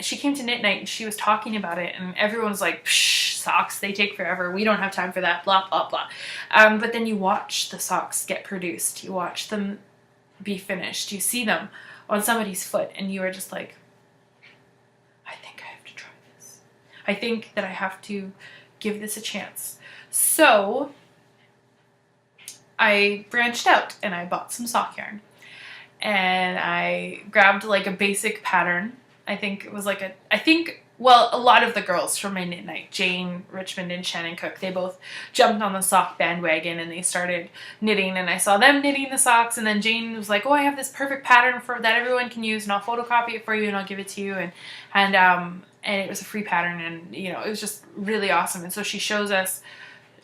she came to knit night, and she was talking about it, and everyone was like, psh, socks, they take forever, we don't have time for that, blah, blah, blah. But then you watch the socks get produced, you watch them be finished, you see them on somebody's foot, and you are just like, I think I have to try this. I think that I have to give this a chance. So I branched out, and I bought some sock yarn, and I grabbed like a basic pattern. I think it was like a lot of the girls from my knit night, Jane Richmond and Shannon Cook, they both jumped on the sock bandwagon, and they started knitting, and I saw them knitting the socks, and then Jane was like, oh, I have this perfect pattern that everyone can use, and I'll photocopy it for you, and I'll give it to you, and it was a free pattern, and you know, it was just really awesome. And so she showed us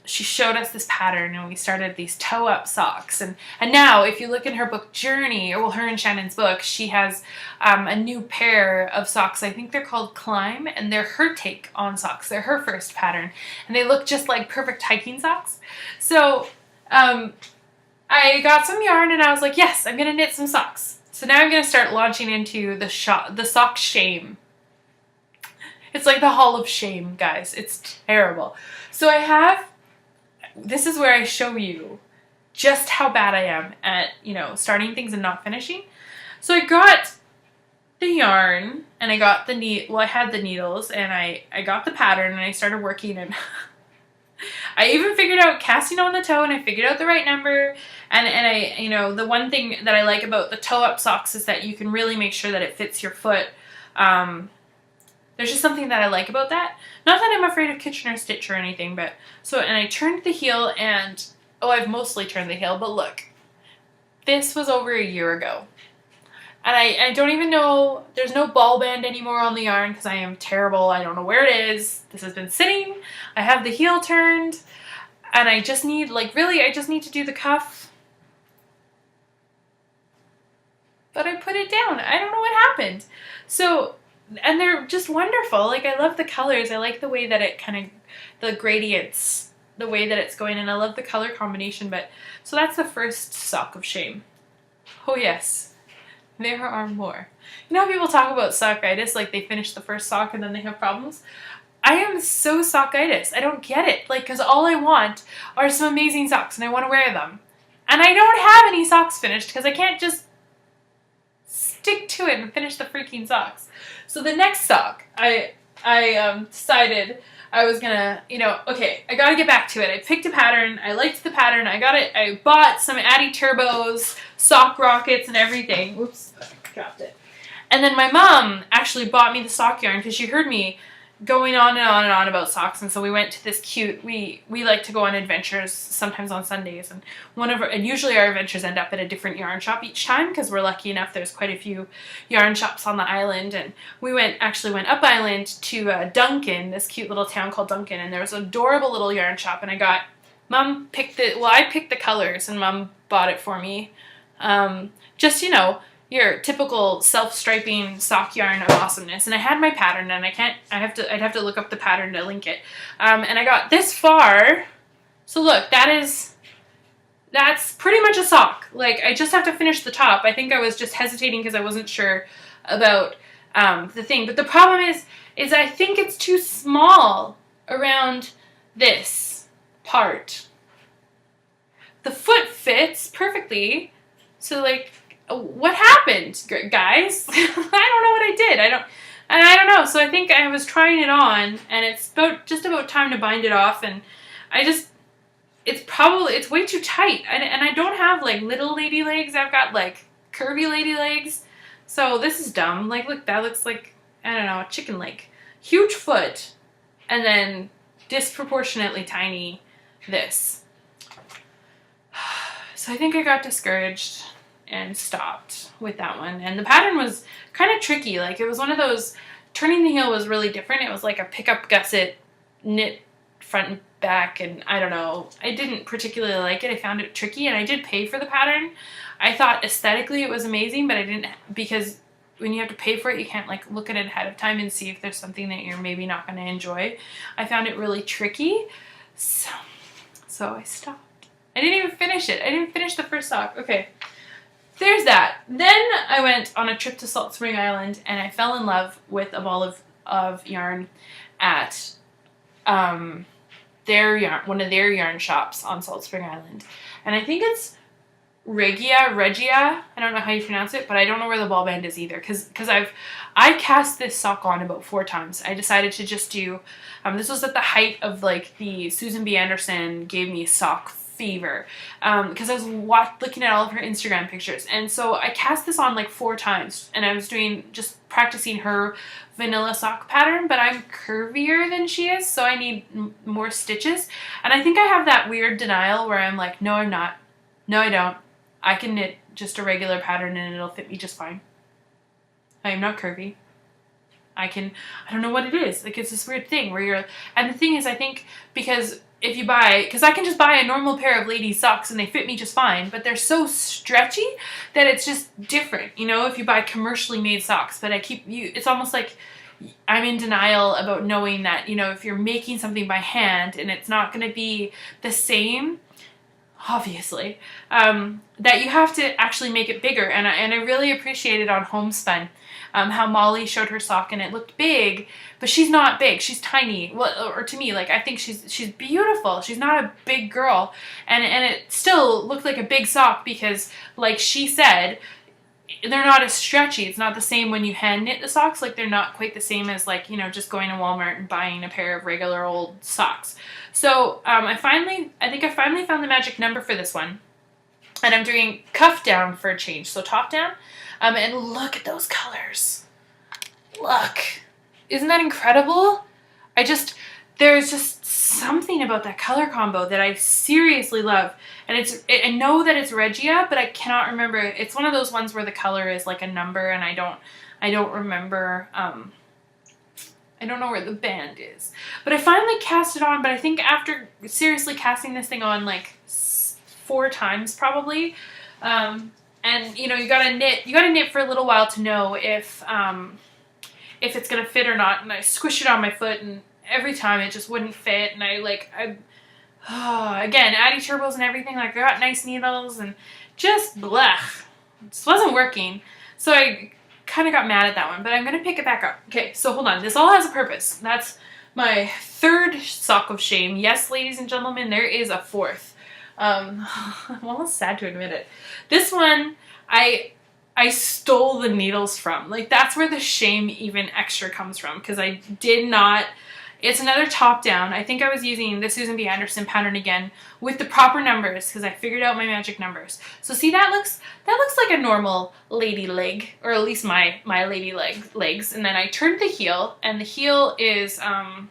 this pattern, and we started these toe-up socks. And now, if you look in her book Journey, or well, her and Shannon's book, she has a new pair of socks. I think they're called Climb, and they're her take on socks. They're her first pattern, and they look just like perfect hiking socks. So I got some yarn, and I was like, yes, I'm gonna knit some socks. So now I'm gonna start launching into the sock shame. It's like the Hall of Shame, guys. It's terrible. So this is where I show you just how bad I am at, you know, starting things and not finishing. So I got the yarn, and I got I had the needles, and I got the pattern, and I started working, and I even figured out casting on the toe, and I figured out the right number, and I, you know, the one thing that I like about the toe-up socks is that you can really make sure that it fits your foot. There's just something that I like about that. Not that I'm afraid of Kitchener stitch or anything, but and I turned the heel, and I've mostly turned the heel, but look, this was over a year ago. And I don't even know, there's no ball band anymore on the yarn because I am terrible. I don't know where it is. This has been sitting. I have the heel turned, and I just need, I just need to do the cuff. But I put it down. I don't know what happened. So, and they're just wonderful. Like, I love the colors. I like the way that it the gradients, the way that it's going, and I love the color combination. But so that's the first sock of shame. Oh yes, There are more. You know how people talk about sockitis, like they finish the first sock and then they have problems? I am so sockitis. I don't get it. Like, because all I want are some amazing socks and I want to wear them. And I don't have any socks finished because I can't just stick to it and finish the freaking socks. So the next sock, I decided I was gonna, okay, I gotta get back to it. I picked a pattern. I liked the pattern. I bought some Addy Turbos, sock rockets, and everything. Whoops, I dropped it. And then my mom actually bought me the sock yarn because she heard me going on and on and on about socks, and so we went to this cute, we like to go on adventures sometimes on Sundays, and usually our adventures end up at a different yarn shop each time because we're lucky enough there's quite a few yarn shops on the island. And we actually went up island to Duncan, this cute little town called Duncan, and there was an adorable little yarn shop, and I picked the colors and Mom bought it for me. Just, your typical self-striping sock yarn of awesomeness. And I had my pattern, and I'd have to look up the pattern to link it. And I got this far. So look, that's pretty much a sock. Like, I just have to finish the top. I think I was just hesitating because I wasn't sure about the thing. But the problem is I think it's too small around this part. The foot fits perfectly. So, like, what happened, guys? I don't know what I did. I don't know. So I think I was trying it on, and it's just about time to bind it off, and it's way too tight, and I don't have like little lady legs. I've got like curvy lady legs. So this is dumb. Like, look, that looks like, I don't know, a chicken leg. Huge foot, and then disproportionately tiny this. So I think I got discouraged and stopped with that one. And the pattern was kind of tricky. Like, it was one of those, turning the heel was really different. It was like a pickup gusset knit front and back, and I don't know. I didn't particularly like it. I found it tricky, and I did pay for the pattern. I thought aesthetically it was amazing, but I didn't, because when you have to pay for it, you can't like look at it ahead of time and see if there's something that you're maybe not going to enjoy. I found it really tricky, so I stopped. I didn't even finish it. I didn't finish the first sock. Okay. There's that. Then I went on a trip to Salt Spring Island, and I fell in love with a ball of yarn at one of their yarn shops on Salt Spring Island. And I think it's Regia. I don't know how you pronounce it, but I don't know where the ball band is either, because I cast this sock on about 4 times. I decided to just do, this was at the height of like the Susan B. Anderson gave me sock fever, because I was looking at all of her Instagram pictures, and so I cast this on like 4 times, and I was just practicing her vanilla sock pattern, but I'm curvier than she is, so I need more stitches. And I think I have that weird denial where I'm like, no, I'm not. No, I don't. I can knit just a regular pattern and it'll fit me just fine. I am not curvy. I don't know what it is. Like, it's this weird thing where and the thing is, I think because I can just buy a normal pair of ladies socks and they fit me just fine, but they're so stretchy that it's just different, if you buy commercially made socks. But it's almost like I'm in denial about knowing that, if you're making something by hand and it's not going to be the same, obviously, that you have to actually make it bigger. And I really appreciated on Homespun how Molly showed her sock and it looked big, but she's not big. She's tiny. Well, or to me, like, I think she's beautiful. She's not a big girl, and it still looked like a big sock because, like she said, they're not as stretchy. It's not the same when you hand knit the socks. Like, they're not quite the same as, like, just going to Walmart and buying a pair of regular old socks. So I think I finally found the magic number for this one, and I'm doing cuff down for a change. So top down. And look at those colors. Look. Isn't that incredible? There's just something about that color combo that I seriously love. And I know that it's Regia, but I cannot remember. It's one of those ones where the color is like a number, and I don't remember, I don't know where the band is. But I finally cast it on, but I think after seriously casting this thing on like 4 times probably, and you gotta knit for a little while to know if it's gonna fit or not. And I squished it on my foot, and every time it just wouldn't fit. And again, Addy Turbos and everything. Like, I got nice needles, and just blech, it just wasn't working. So I kind of got mad at that one, but I'm going to pick it back up. Okay, so hold on. This all has a purpose. That's my third sock of shame. Yes, ladies and gentlemen, there is a fourth. I'm almost sad to admit it. This one, I stole the needles from. Like, that's where the shame even extra comes from, because I did not... It's another top down. I think I was using the Susan B. Anderson pattern again with the proper numbers, because I figured out my magic numbers. So see, that looks like a normal lady leg, or at least my lady legs. And then I turned the heel, and the heel is I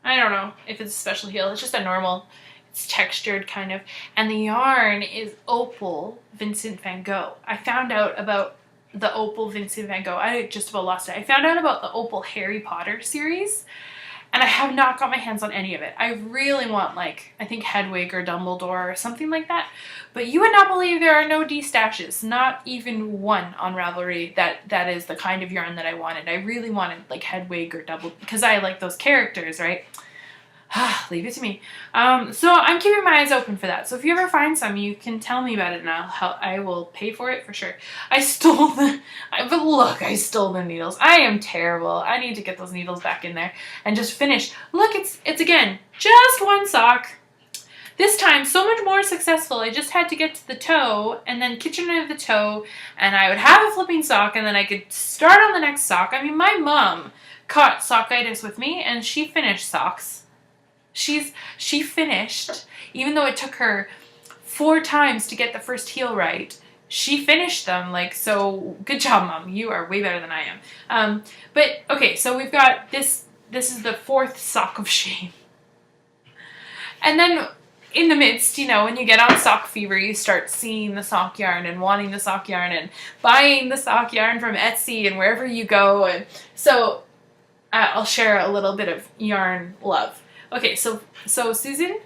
don't know if it's a special heel. It's just a normal. It's textured kind of, and the yarn is Opal Vincent van Gogh. I found out about the Opal Vincent van Gogh. I just about lost it. I found out about the Opal Harry Potter series, and I have not got my hands on any of it. I really want, like, I think Hedwig or Dumbledore or something like that. But you would not believe there are no D-stashes. Not even one on Ravelry that is the kind of yarn that I wanted. I really wanted, like, Hedwig or Dumbledore, because I like those characters, right? Leave it to me. So I'm keeping my eyes open for that. So if you ever find some, you can tell me about it, and I will pay for it for sure. I stole I stole the needles. I am terrible. I need to get those needles back in there and just finish. Look, it's again, just one sock. This time, so much more successful. I just had to get to the toe, and then kitchen of the toe, and I would have a flipping sock, and then I could start on the next sock. I mean, my mom caught sockitis with me, and she finished socks. She finished, even though it took her 4 times to get the first heel right, she finished them. Like, so good job, Mom. You are way better than I am. But okay, so we've got this is the 4th sock of shame. And then in the midst, you know, when you get on sock fever, you start seeing the sock yarn and wanting the sock yarn and buying the sock yarn from Etsy and wherever you go. And so I'll share a little bit of yarn love. Okay, so Susan,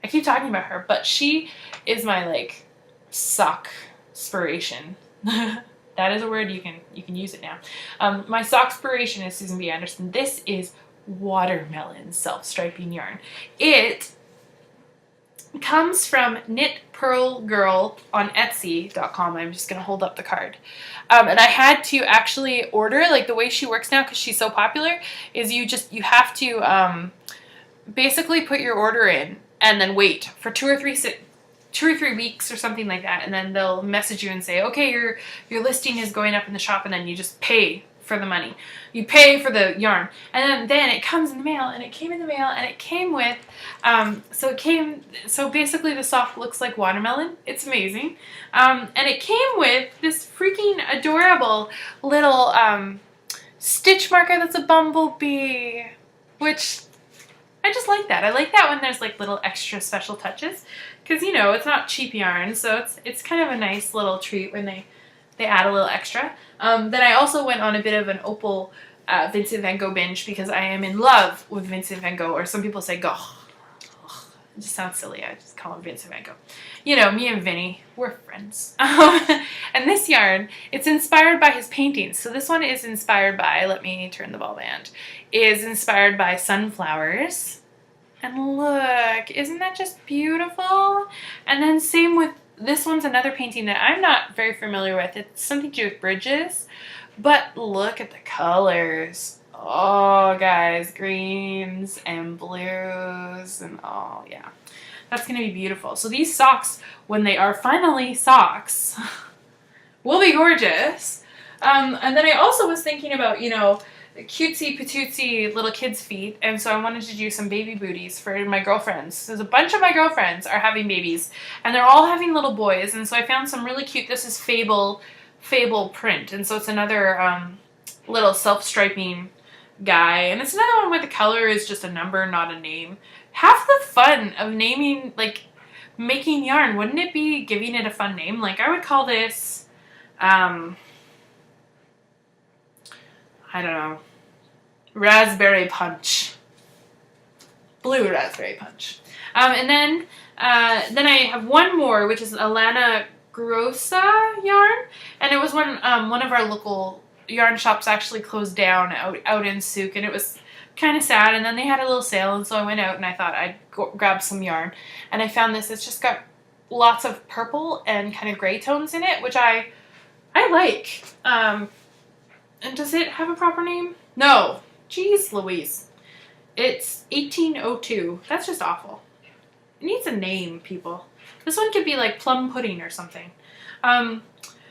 I keep talking about her, but she is my, like, sock inspiration. That is a word, you can use it now. My sock inspiration is Susan B. Anderson. This is watermelon self-striping yarn. It comes from Knit Pearl Girl on Etsy.com. I'm just going to hold up the card. And I had to actually order, like, the way she works now, because she's so popular, is you have to basically put your order in and then wait for 2 or 3 weeks or something like that, and then they'll message you and say, okay, your listing is going up in the shop, and then you just pay for the money. You pay for the yarn, and then it comes in the mail, and it came in the mail, and it came with so basically the sock looks like watermelon. It's amazing. And it came with this freaking adorable little stitch marker that's a bumblebee, which I just like that. I like that when there's, like, little extra special touches, because, you know, it's not cheap yarn, so it's kind of a nice little treat when they add a little extra. Then I also went on a bit of an Opal Vincent van Gogh binge, because I am in love with Vincent van Gogh, or some people say Gogh. It just sounds silly. I just call him Vincent van Gogh. You know, me and Vinny, we're friends. And this yarn, it's inspired by his paintings. So this one is inspired by, let me turn the ball band, is inspired by sunflowers. And look, isn't that just beautiful? And then same with, this one's another painting that I'm not very familiar with. It's something to do with bridges. But look at the colors. Oh, guys, greens and blues, and oh, yeah. That's going to be beautiful. So these socks, when they are finally socks, will be gorgeous. And then I also was thinking about, you know, cutesy patootsy little kids' feet, and so I wanted to do some baby booties for my girlfriends. There's a bunch of my girlfriends are having babies, and they're all having little boys, and so I found some really cute. This is Fable print, and so it's another little self-striping guy, and it's another one where the color is just a number, not a name. Half the fun of naming, like, making yarn, wouldn't it be giving it a fun name? Like, I would call this I don't know, raspberry punch, blue raspberry punch. And then I have one more, which is Alana Grossa yarn, and it was when one of our local yarn shops actually closed down out in Souk, and it was kind of sad, and then they had a little sale, and so I went out and I thought I'd grab some yarn, and I found this. It's just got lots of purple and kind of gray tones in it, which I I like. And does it have a proper name? No. Jeez Louise. It's 1802. That's just awful. It needs a name, people. This one could be like plum pudding or something.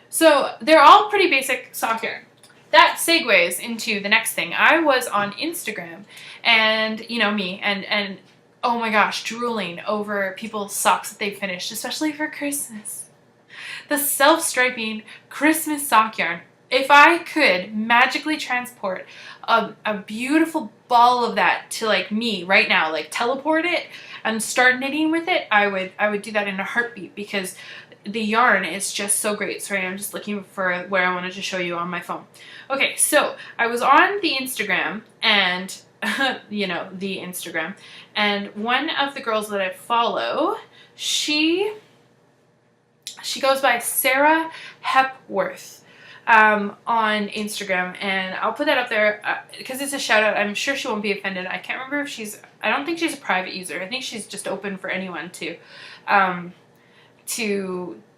So they're all pretty basic sock yarn. That segues into the next thing. I was on Instagram and, you know me, and oh my gosh, drooling over people's socks that they finished, especially for Christmas. The self-striping Christmas sock yarn. If I could magically transport a beautiful ball of that to like me right now, like teleport it and start knitting with it, I would do that in a heartbeat because the yarn is just so great. Sorry, I'm just looking for where I wanted to show you on my phone. Okay, so I was on the Instagram and you know, the Instagram, and one of the girls that I follow, she goes by Sarah Hepworth on Instagram, and I'll put that up there because it's a shout out. I'm sure she won't be offended. I can't remember if I don't think she's a private user. I think she's just open for anyone to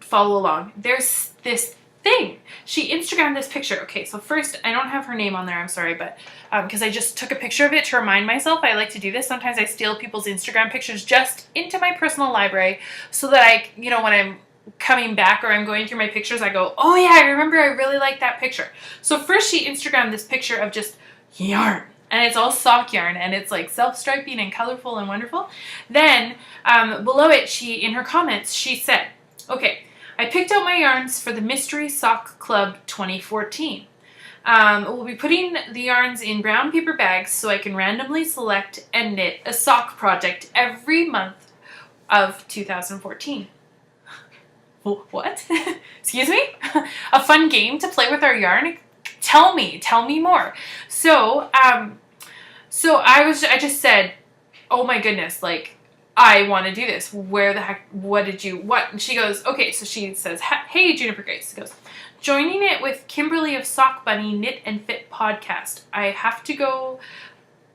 follow along. There's this thing. She Instagrammed this picture. Okay, so first, I don't have her name on there, I'm sorry, but because I just took a picture of it to remind myself. I like to do this. Sometimes I steal people's Instagram pictures just into my personal library so that I, you know, when I'm coming back or I'm going through my pictures, I go, oh yeah, I remember I really like that picture. So first she Instagrammed this picture of just yarn. And it's all sock yarn, and it's like self-striping and colorful and wonderful. Then below it, in her comments, she said, okay, I picked out my yarns for the Mystery Sock Club 2014. We'll be putting the yarns in brown paper bags so I can randomly select and knit a sock project every month of 2014. What? Excuse me? A fun game to play with our yarn? Tell me more. So I just said, oh my goodness, like, I want to do this. Where the heck, what? And she goes, okay, so she says, hey, Juniper Grace. She goes, joining it with Kimberly of Sock Bunny Knit and Fit podcast. I have to go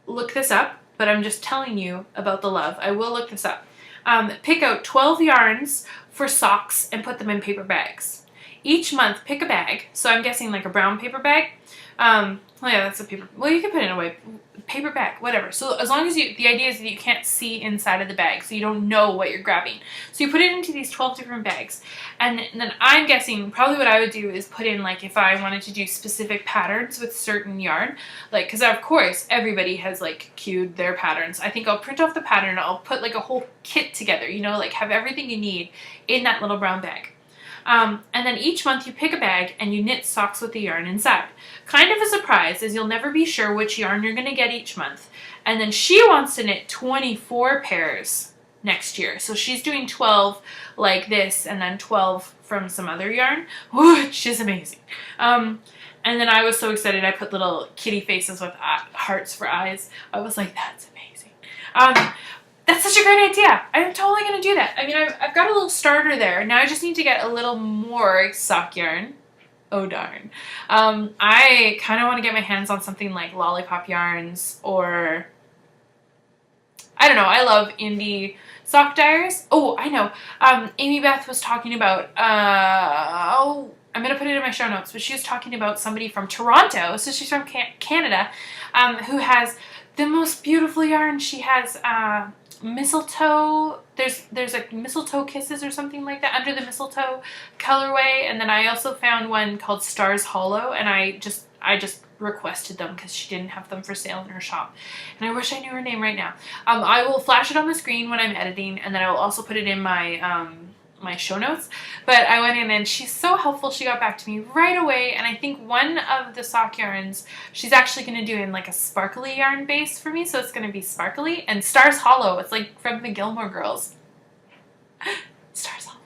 look this up, but I'm just telling you about the love. I will look this up. Pick out 12 yarns for socks and put them in paper bags. Each month, pick a bag. So I'm guessing like a brown paper bag. Well, yeah, that's a paper. Well, you can put it in a way. Paper bag, whatever. So as long as the idea is that you can't see inside of the bag, so you don't know what you're grabbing. So you put it into these 12 different bags. And then I'm guessing probably what I would do is put in, like, if I wanted to do specific patterns with certain yarn, like, because of course everybody has like queued their patterns. I think I'll print off the pattern. I'll put like a whole kit together, you know, like have everything you need in that little brown bag. And then each month you pick a bag and you knit socks with the yarn inside. Kind of a surprise, as you'll never be sure which yarn you're going to get each month. And then she wants to knit 24 pairs next year. So she's doing 12 like this and then 12 from some other yarn, which is amazing. And then I was so excited I put little kitty faces with hearts for eyes. I was like, that's amazing. That's such a great idea. I'm totally going to do that. I mean, I've got a little starter there. Now I just need to get a little more sock yarn. Oh, darn. I kind of want to get my hands on something like Lollipop Yarns or, I don't know. I love indie sock dyers. Oh, I know. Amy Beth was talking about, I'm going to put it in my show notes, but she was talking about somebody from Toronto. So she's from Canada, who has the most beautiful yarn. She has, mistletoe, there's like mistletoe kisses or something like that under the mistletoe colorway, and then I also found one called Stars Hollow, and I just requested them because she didn't have them for sale in her shop, and I wish I knew her name right now. I will flash it on the screen when I'm editing, and then I will also put it in my my show notes. But I went in and she's so helpful. She got back to me right away, and I think one of the sock yarns she's actually going to do in like a sparkly yarn base for me, so it's going to be sparkly. And Stars Hollow, it's like from the Gilmore Girls. Stars Hollow.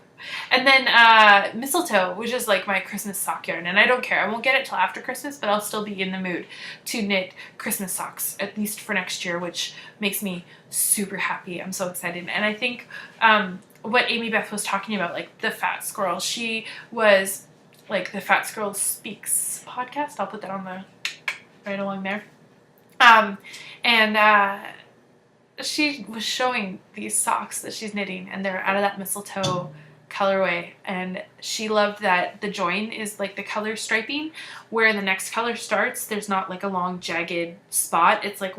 And then Mistletoe, which is like my Christmas sock yarn, and I don't care, I won't get it till after Christmas, but I'll still be in the mood to knit Christmas socks, at least for next year, which makes me super happy. I'm so excited. And I think what Amy Beth was talking about, like the Fat Squirrel, she was like the Fat Squirrel Speaks podcast. I'll put that on the right along there. She was showing these socks that she's knitting, and they're out of that mistletoe colorway, and she loved that the join is like the color striping where the next color starts. There's not like a long jagged spot. It's like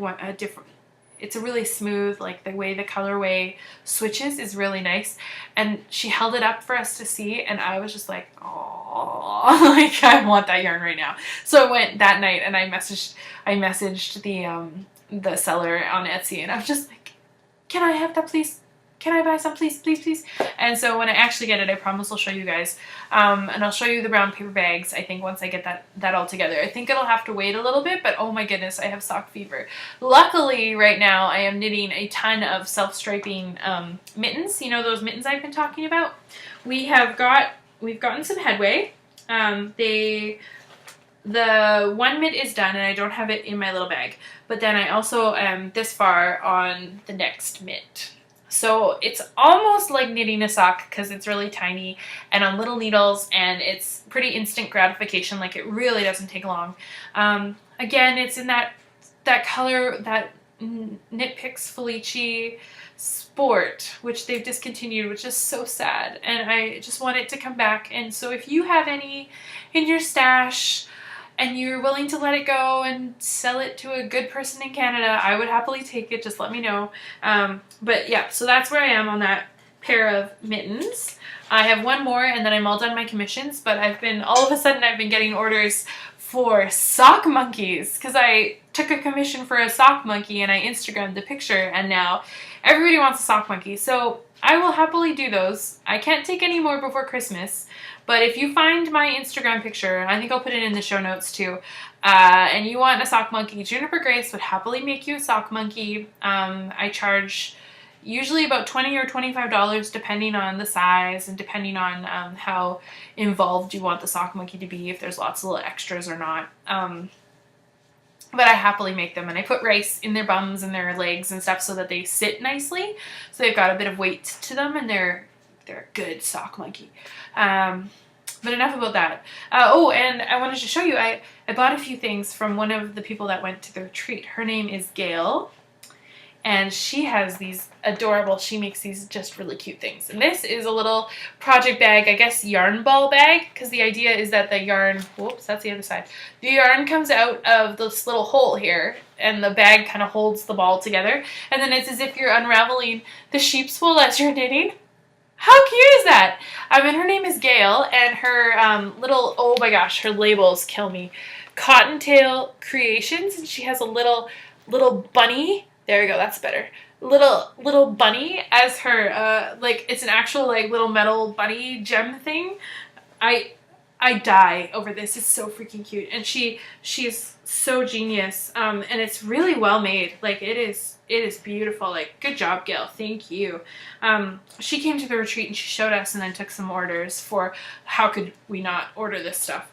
it's a really smooth, like the way the colorway switches is really nice. And she held it up for us to see, and I was just like, oh, like I want that yarn right now. So I went that night and I messaged the seller on Etsy, and I was just like, can I have that, please? Can I buy some, please, please, please? And so when I actually get it, I promise I'll show you guys. And I'll show you the brown paper bags, I think, once I get that all together. I think it'll have to wait a little bit, but oh my goodness, I have sock fever. Luckily, right now, I am knitting a ton of self-striping mittens. You know those mittens I've been talking about? We've gotten some headway. The one mitt is done, and I don't have it in my little bag. But then I also am this far on the next mitt. So it's almost like knitting a sock because it's really tiny and on little needles, and it's pretty instant gratification. Like, it really doesn't take long. Again, it's in that color, that Knit Picks Felici Sport, which they've discontinued, which is so sad. And I just want it to come back. And so if you have any in your stash and you're willing to let it go and sell it to a good person in Canada, I would happily take it. Just let me know. But yeah, so that's where I am on that pair of mittens. I have one more and then I'm all done my commissions, but all of a sudden I've been getting orders for sock monkeys because I took a commission for a sock monkey and I Instagrammed the picture, and now everybody wants a sock monkey. So I will happily do those. I can't take any more before Christmas. But if you find my Instagram picture, I think I'll put it in the show notes too, and you want a sock monkey, Juniper Grace would happily make you a sock monkey. I charge usually about $20 or $25 depending on the size and depending on how involved you want the sock monkey to be, if there's lots of little extras or not. But I happily make them, and I put rice in their bums and their legs and stuff so that they sit nicely, so they've got a bit of weight to them, and they're a good sock monkey. But enough about that. Oh, and I wanted to show you, I bought a few things from one of the people that went to the retreat. Her name is Gail, and she has these adorable, she makes these just really cute things. And this is a little project bag, I guess yarn ball bag, because the idea is that the yarn, whoops, that's the other side. The yarn comes out of this little hole here, and the bag kind of holds the ball together. And then it's as if you're unraveling the sheep's wool as you're knitting. How cute is that? And her name is Gail, and her oh my gosh, her labels kill me. Cottontail Creations, and she has a little bunny. There we go, that's better. Little bunny as her, like, it's an actual, like, little metal bunny gem thing. I die over this. It's so freaking cute. And she's so genius. And it's really well made. Like, it is beautiful. Like, good job, Gail. Thank you. She came to the retreat and she showed us and then took some orders for how could we not order this stuff.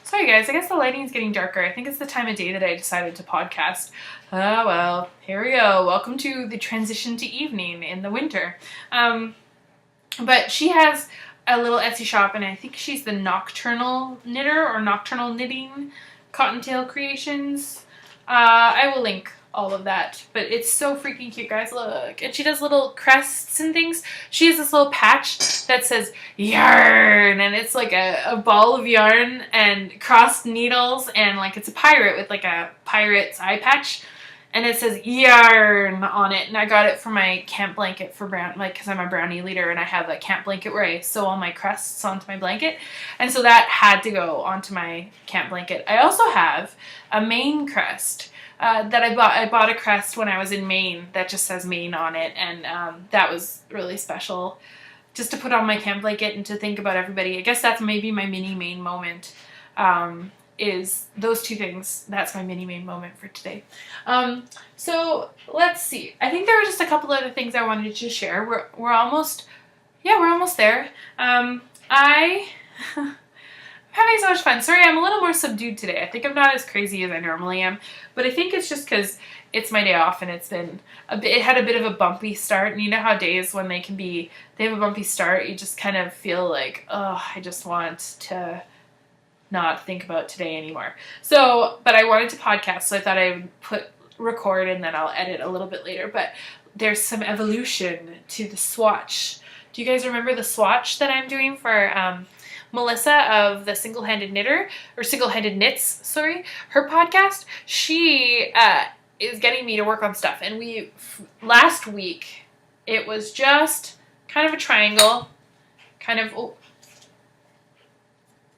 Sorry guys, I guess the lighting is getting darker. I think it's the time of day that I decided to podcast. Oh well, here we go. Welcome to the transition to evening in the winter. But she has a little Etsy shop, and I think she's the Nocturnal Knitter or Nocturnal Knitting Cottontail Creations. I will link all of that, but it's so freaking cute, guys. Look, and she does little crests and things. She has this little patch that says yarn, and it's like a ball of yarn and crossed needles, and like it's a pirate with like a pirate's eye patch, and it says yarn on it. And I got it for my camp blanket for because I'm a brownie leader and I have a camp blanket where I sew all my crests onto my blanket, and so that had to go onto my camp blanket. I also have a Maine crest that I bought a crest when I was in Maine that just says Maine on it, and that was really special just to put on my camp blanket and to think about everybody. I guess that's maybe my mini Maine moment, is those two things. That's my mini Maine moment for today. So let's see. I think there were just a couple other things I wanted to share. We're almost there. I having so much fun. Sorry, I'm a little more subdued today. I think I'm not as crazy as I normally am, but I think it's just because it's my day off and it had a bit of a bumpy start. And you know how days when they have a bumpy start, you just kind of feel like, oh, I just want to not think about today anymore. So, but I wanted to podcast, so I thought I would record and then I'll edit a little bit later. But there's some evolution to the swatch Do you guys remember the swatch that I'm doing for Melissa of the Single-Handed Knitter, or Single-Handed Knits, sorry, her podcast? She is getting me to work on stuff, and last week, it was just kind of a triangle, kind of, oh,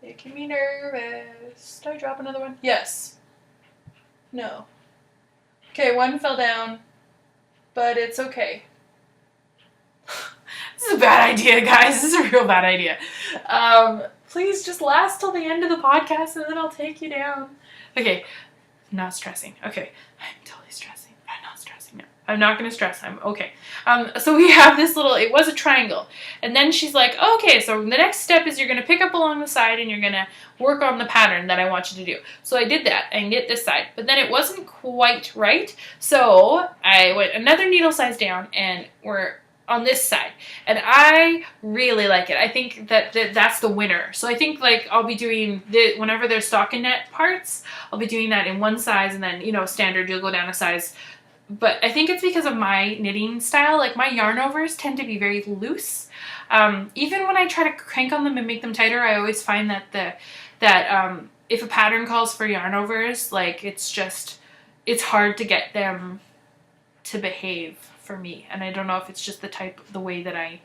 making me nervous. Did I drop another one? Yes. No. Okay, one fell down, but it's okay. This is a bad idea, guys. This is a real bad idea. Please just last till the end of the podcast and then I'll take you down. Okay, I'm not stressing. Okay, I'm totally stressing. I'm not stressing. No, I'm not going to stress. I'm okay. So we have this little, it was a triangle. And then she's like, okay, so the next step is you're going to pick up along the side and you're going to work on the pattern that I want you to do. So I did that. I knit this side. But then it wasn't quite right. So I went another needle size down and we're on this side, and I really like it. I think that's the winner. So I think like I'll be doing whenever there's stockinette parts, I'll be doing that in one size, and then, you know, standard you'll go down a size. But I think it's because of my knitting style. Like my yarn overs tend to be very loose. Even when I try to crank on them and make them tighter, I always find that if a pattern calls for yarn overs, like it's hard to get them to behave for me, and I don't know if it's just the way that I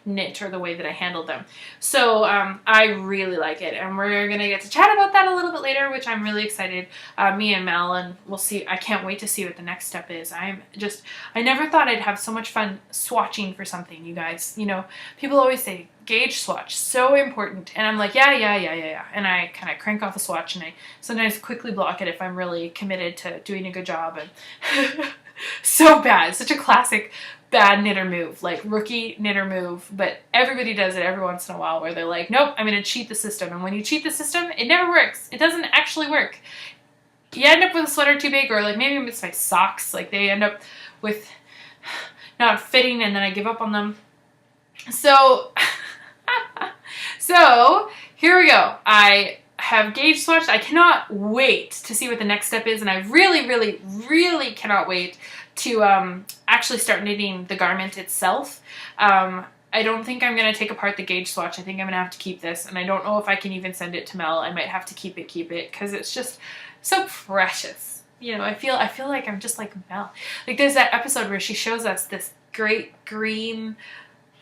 knit or the way that I handle them. So I really like it, and we're gonna get to chat about that a little bit later, which I'm really excited. Me and Mel, and we'll see. I can't wait to see what the next step is. I never thought I'd have so much fun swatching for something, you guys. You know, people always say gauge swatch, so important, and I'm like, yeah, and I kind of crank off a swatch, and I sometimes quickly block it if I'm really committed to doing a good job. And so bad. Such a classic bad knitter move, like rookie knitter move, but everybody does it every once in a while where they're like, nope, I'm going to cheat the system. And when you cheat the system, it never works. It doesn't actually work. You end up with a sweater too big, or like maybe it's my socks, like they end up with not fitting and then I give up on them. So, so here we go. I have gauge swatched. I cannot wait to see what the next step is, and I really, really, really cannot wait to actually start knitting the garment itself. I don't think I'm going to take apart the gauge swatch. I think I'm going to have to keep this, and I don't know if I can even send it to Mel. I might have to keep it, because it's just so precious. You know, I feel like I'm just like Mel. Like there's that episode where she shows us this great green,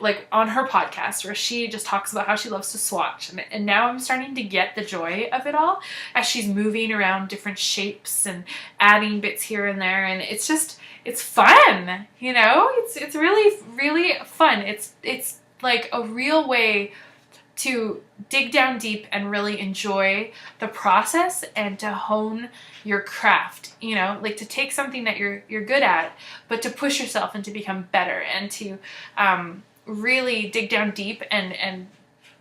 like on her podcast, where she just talks about how she loves to swatch, and now I'm starting to get the joy of it all as she's moving around different shapes and adding bits here and there, and it's fun, you know. It's really, really fun. It's like a real way to dig down deep and really enjoy the process and to hone your craft, you know, like to take something that you're good at, but to push yourself and to become better, and to really dig down deep and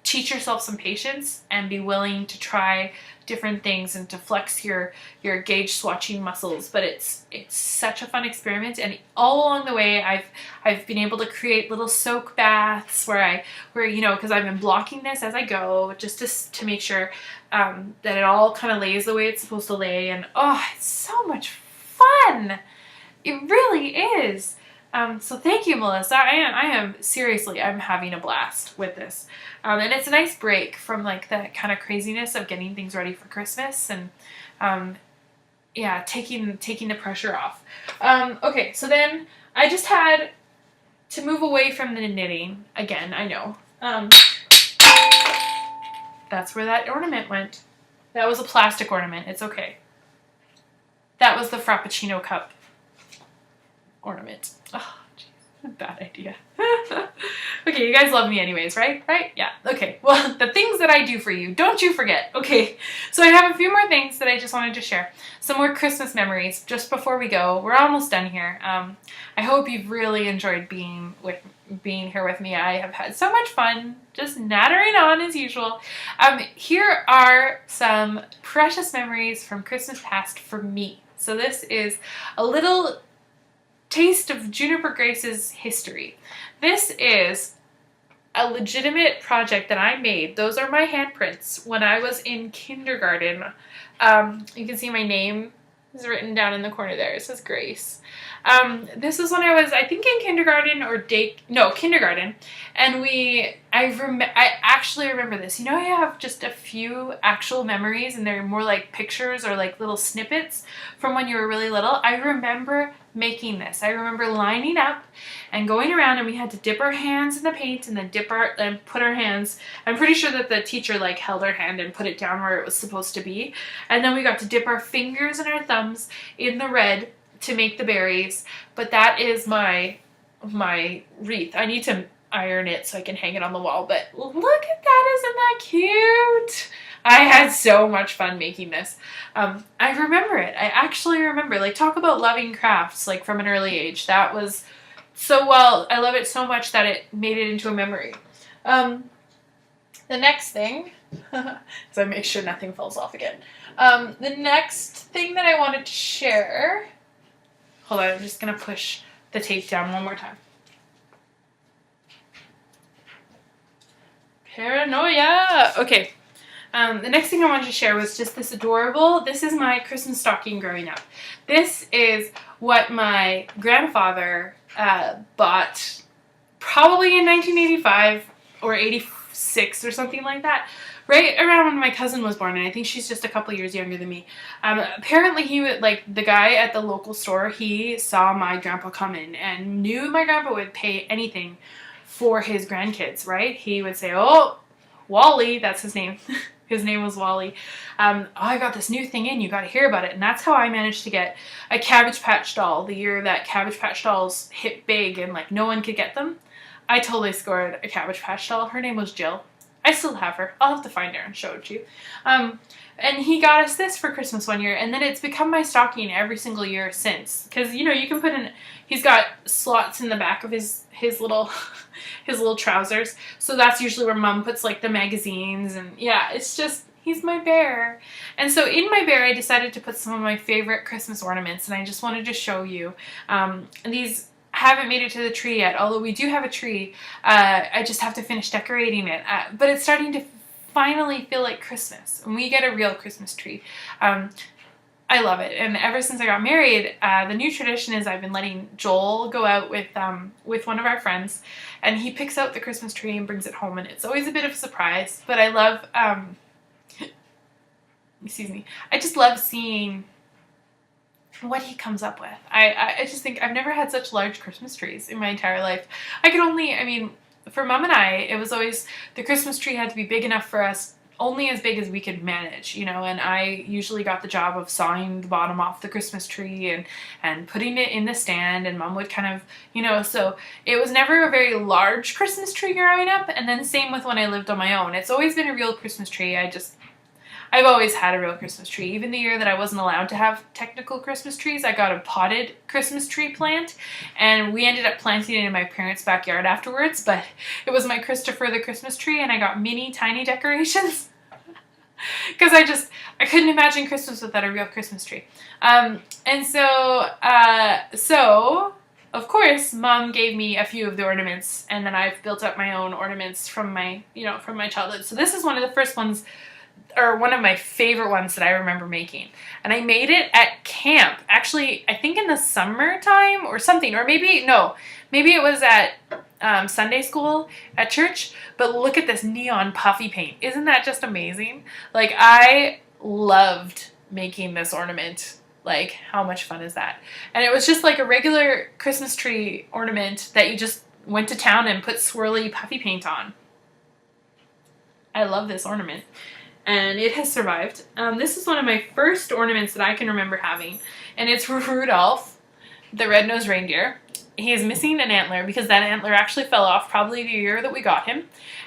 teach yourself some patience and be willing to try different things and to flex your gauge swatching muscles. But it's such a fun experiment, and all along the way I've been able to create little soak baths where you know, because I've been blocking this as I go just to make sure that it all kind of lays the way it's supposed to lay, and oh, it's so much fun. It really is. So thank you, Melissa. I am seriously, I'm having a blast with this. And it's a nice break from like the kind of craziness of getting things ready for Christmas, and yeah, taking the pressure off. Okay, so then I just had to move away from the knitting again. I know. That's where that ornament went. That was a plastic ornament. It's okay. That was the Frappuccino cup ornament. Oh, jeez, bad idea. Okay, you guys love me anyways, right? Right? Yeah. Okay. Well, the things that I do for you, don't you forget. Okay. So I have a few more things that I just wanted to share. Some more Christmas memories just before we go. We're almost done here. I hope you've really enjoyed being here with me. I have had so much fun just nattering on as usual. Here are some precious memories from Christmas past for me. So this is a little taste of Juniper Grace's history. This is a legitimate project that I made. Those are my handprints when I was in kindergarten. You can see my name is written down in the corner there. It says Grace. This was when I was, I think, in kindergarten or kindergarten. And I actually remember this. You know, I have just a few actual memories, and they're more like pictures or like little snippets from when you were really little. I remember making this. I remember lining up and going around, and we had to dip our hands in the paint and then put our hands. I'm pretty sure that the teacher like held our hand and put it down where it was supposed to be. And then we got to dip our fingers and our thumbs in the red to make the berries. But that is my wreath. I need to iron it so I can hang it on the wall. But look at that, isn't that cute? I had so much fun making this. I remember it. I actually remember, like, talk about loving crafts, like, from an early age. That was so well. I love it so much that it made it into a memory. The next thing, so I make sure nothing falls off again. The next thing that I wanted to share, hold on, I'm just going to push the tape down one more time. Paranoia! Okay. The next thing I wanted to share was just this adorable, this is my Christmas stocking growing up. This is what my grandfather bought probably in 1985 or 86 or something like that. Right around when my cousin was born, and I think she's just a couple years younger than me. Apparently he would, like, the guy at the local store, he saw my grandpa come in and knew my grandpa would pay anything for his grandkids, right? He would say, oh, Wally, that's his name. His name was Wally. Oh, I got this new thing in, you got to hear about it. And that's how I managed to get a Cabbage Patch doll the year that Cabbage Patch dolls hit big and, like, no one could get them. I totally scored a Cabbage Patch doll. Her name was Jill. I still have her. I'll have to find her and show it to you. And he got us this for Christmas one year, and then it's become my stocking every single year since. Because, you know, you can put in, he's got slots in the back of his little his little trousers. So that's usually where Mom puts, like, the magazines, and yeah, it's just, he's my bear. And so in my bear, I decided to put some of my favorite Christmas ornaments, and I just wanted to show you. And these haven't made it to the tree yet, although we do have a tree. I just have to finish decorating it. But it's starting to finally feel like Christmas, and we get a real Christmas tree. I love it, and ever since I got married, the new tradition is I've been letting Joel go out with one of our friends, and he picks out the Christmas tree and brings it home, and it's always a bit of a surprise, but I love, excuse me, I just love seeing what he comes up with. I just think I've never had such large Christmas trees in my entire life. I mean, for Mom and I, it was always, the Christmas tree had to be big enough for us, only as big as we could manage, you know, and I usually got the job of sawing the bottom off the Christmas tree and putting it in the stand, and Mom would kind of, you know, so it was never a very large Christmas tree growing up. And then same with when I lived on my own. It's always been a real Christmas tree. I've always had a real Christmas tree. Even the year that I wasn't allowed to have technical Christmas trees, I got a potted Christmas tree plant, and we ended up planting it in my parents' backyard afterwards, but it was my Christopher the Christmas tree, and I got mini tiny decorations because I couldn't imagine Christmas without a real Christmas tree. And so of course, Mom gave me a few of the ornaments, and then I've built up my own ornaments from my childhood. So this is one of the first ones, or one of my favorite ones that I remember making. And I made it at camp. Actually, I think in the summertime or something, or maybe it was at Sunday school at church. But look at this neon puffy paint. Isn't that just amazing? Like, I loved making this ornament. Like, how much fun is that? And it was just like a regular Christmas tree ornament that you just went to town and put swirly puffy paint on. I love this ornament. And it has survived. This is one of my first ornaments that I can remember having, and it's Rudolph, the red-nosed reindeer. He is missing an antler because that antler actually fell off probably the year that we got him.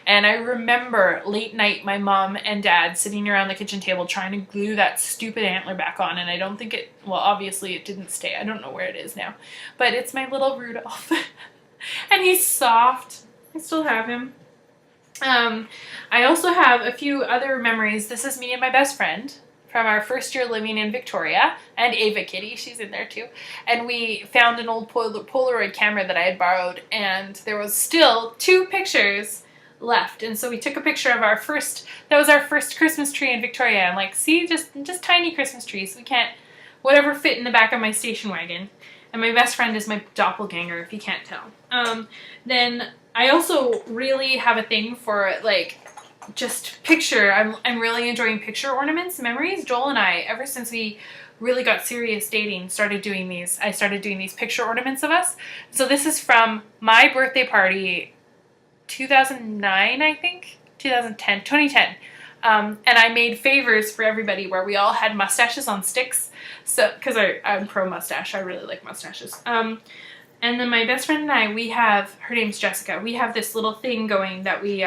And I remember late night my mom and dad sitting around the kitchen table trying to glue that stupid antler back on, and I don't think it, well, obviously it didn't stay. I don't know where it is now, but it's my little Rudolph. And he's soft. I still have him. I also have a few other memories. This is me and my best friend from our first year living in Victoria, and Ava Kitty, she's in there too. And we found an old Polaroid camera that I had borrowed, and there was still 2 pictures left. And so we took a picture of that was our first Christmas tree in Victoria. And like, see, just tiny Christmas trees. whatever fit in the back of my station wagon. And my best friend is my doppelganger, if you can't tell. Then I also really have a thing for like just picture. I'm really enjoying picture ornaments, memories. Joel and I, ever since we really got serious dating, started doing these. I started doing these picture ornaments of us. So this is from my birthday party, 2009, I think, 2010. And I made favors for everybody where we all had mustaches on sticks. So, because I'm pro mustache, I really like mustaches. And then my best friend and I, we have, her name's Jessica, we have this little thing going that we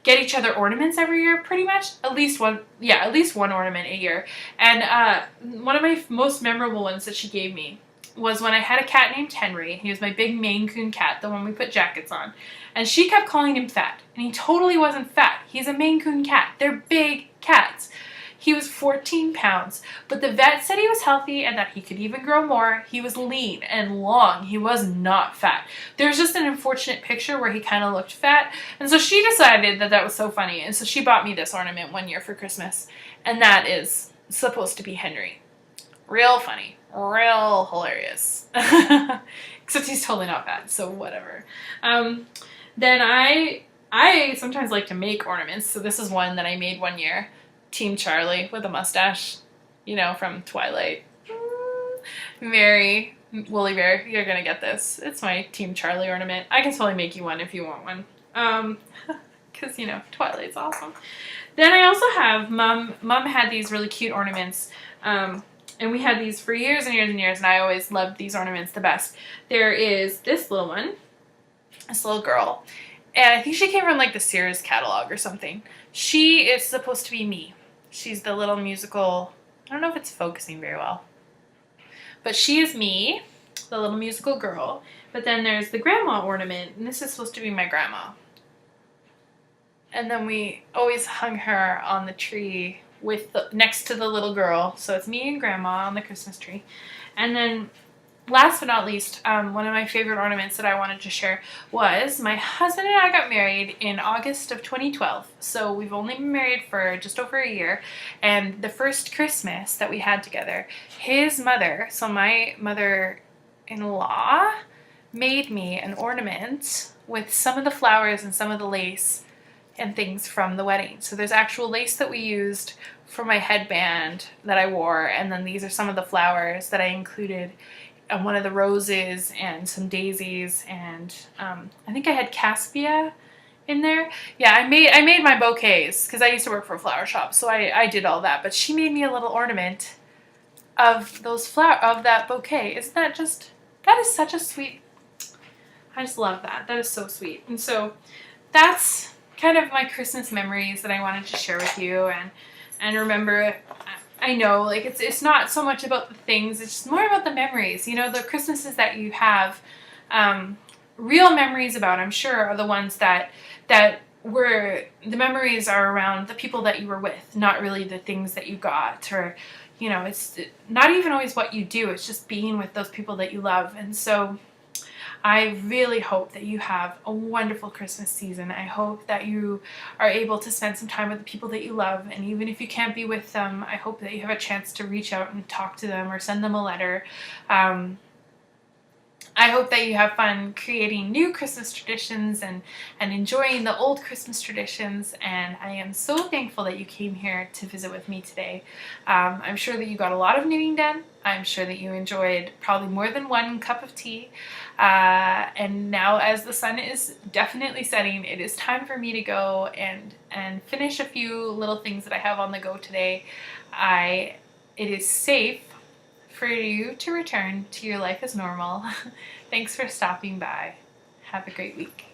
get each other ornaments every year, pretty much. At least one ornament a year. And one of my most memorable ones that she gave me was when I had a cat named Henry. He was my big Maine Coon cat, the one we put jackets on. And she kept calling him fat. And he totally wasn't fat. He's a Maine Coon cat. They're big cats. He was 14 pounds, but the vet said he was healthy and that he could even grow more. He was lean and long. He was not fat. There's just an unfortunate picture where he kind of looked fat. And so she decided that that was so funny. And so she bought me this ornament one year for Christmas. And that is supposed to be Henry. Real funny. Real hilarious. Except he's totally not fat, so whatever. Then I sometimes like to make ornaments. So this is one that I made one year. Team Charlie with a mustache, you know, from Twilight. Mary, Woolly Bear, you're gonna get this. It's my Team Charlie ornament. I can totally make you one if you want one. Because, you know, Twilight's awesome. Then I also have, Mom had these really cute ornaments. And we had these for years and years and years, and I always loved these ornaments the best. There is this little one, this little girl, and I think she came from like the Sears catalog or something. She is supposed to be me. She's the little musical, I don't know if it's focusing very well, but she is me, the little musical girl. But then there's the grandma ornament, and this is supposed to be my grandma. And then we always hung her on the tree with next to the little girl. So it's me and grandma on the Christmas tree. And then last but not least, one of my favorite ornaments that I wanted to share was my husband and I got married in August of 2012. So we've only been married for just over a year. And the first Christmas that we had together, his mother, so my mother-in-law, made me an ornament with some of the flowers and some of the lace and things from the wedding. So there's actual lace that we used for my headband that I wore, and then these are some of the flowers that I included, one of the roses and some daisies, and I think I had Caspia in there. Yeah, I made my bouquets because I used to work for a flower shop, so I did all that. But she made me a little ornament of that bouquet. Isn't that just, that is such a sweet, I just love that. That is so sweet. And so that's kind of my Christmas memories that I wanted to share with you. And remember, I know, like, it's not so much about the things, it's just more about the memories. You know, the Christmases that you have real memories about, I'm sure, are the ones that were, the memories are around the people that you were with, not really the things that you got, or, you know, it's not even always what you do, it's just being with those people that you love. And so I really hope that you have a wonderful Christmas season. I hope that you are able to spend some time with the people that you love, and even if you can't be with them, I hope that you have a chance to reach out and talk to them or send them a letter. I hope that you have fun creating new Christmas traditions and enjoying the old Christmas traditions, and I am so thankful that you came here to visit with me today. I'm sure that you got a lot of knitting done. I'm sure that you enjoyed probably more than one cup of tea. And now, as the sun is definitely setting, it is time for me to go and finish a few little things that I have on the go today. It is safe for you to return to your life as normal. Thanks for stopping by. Have a great week.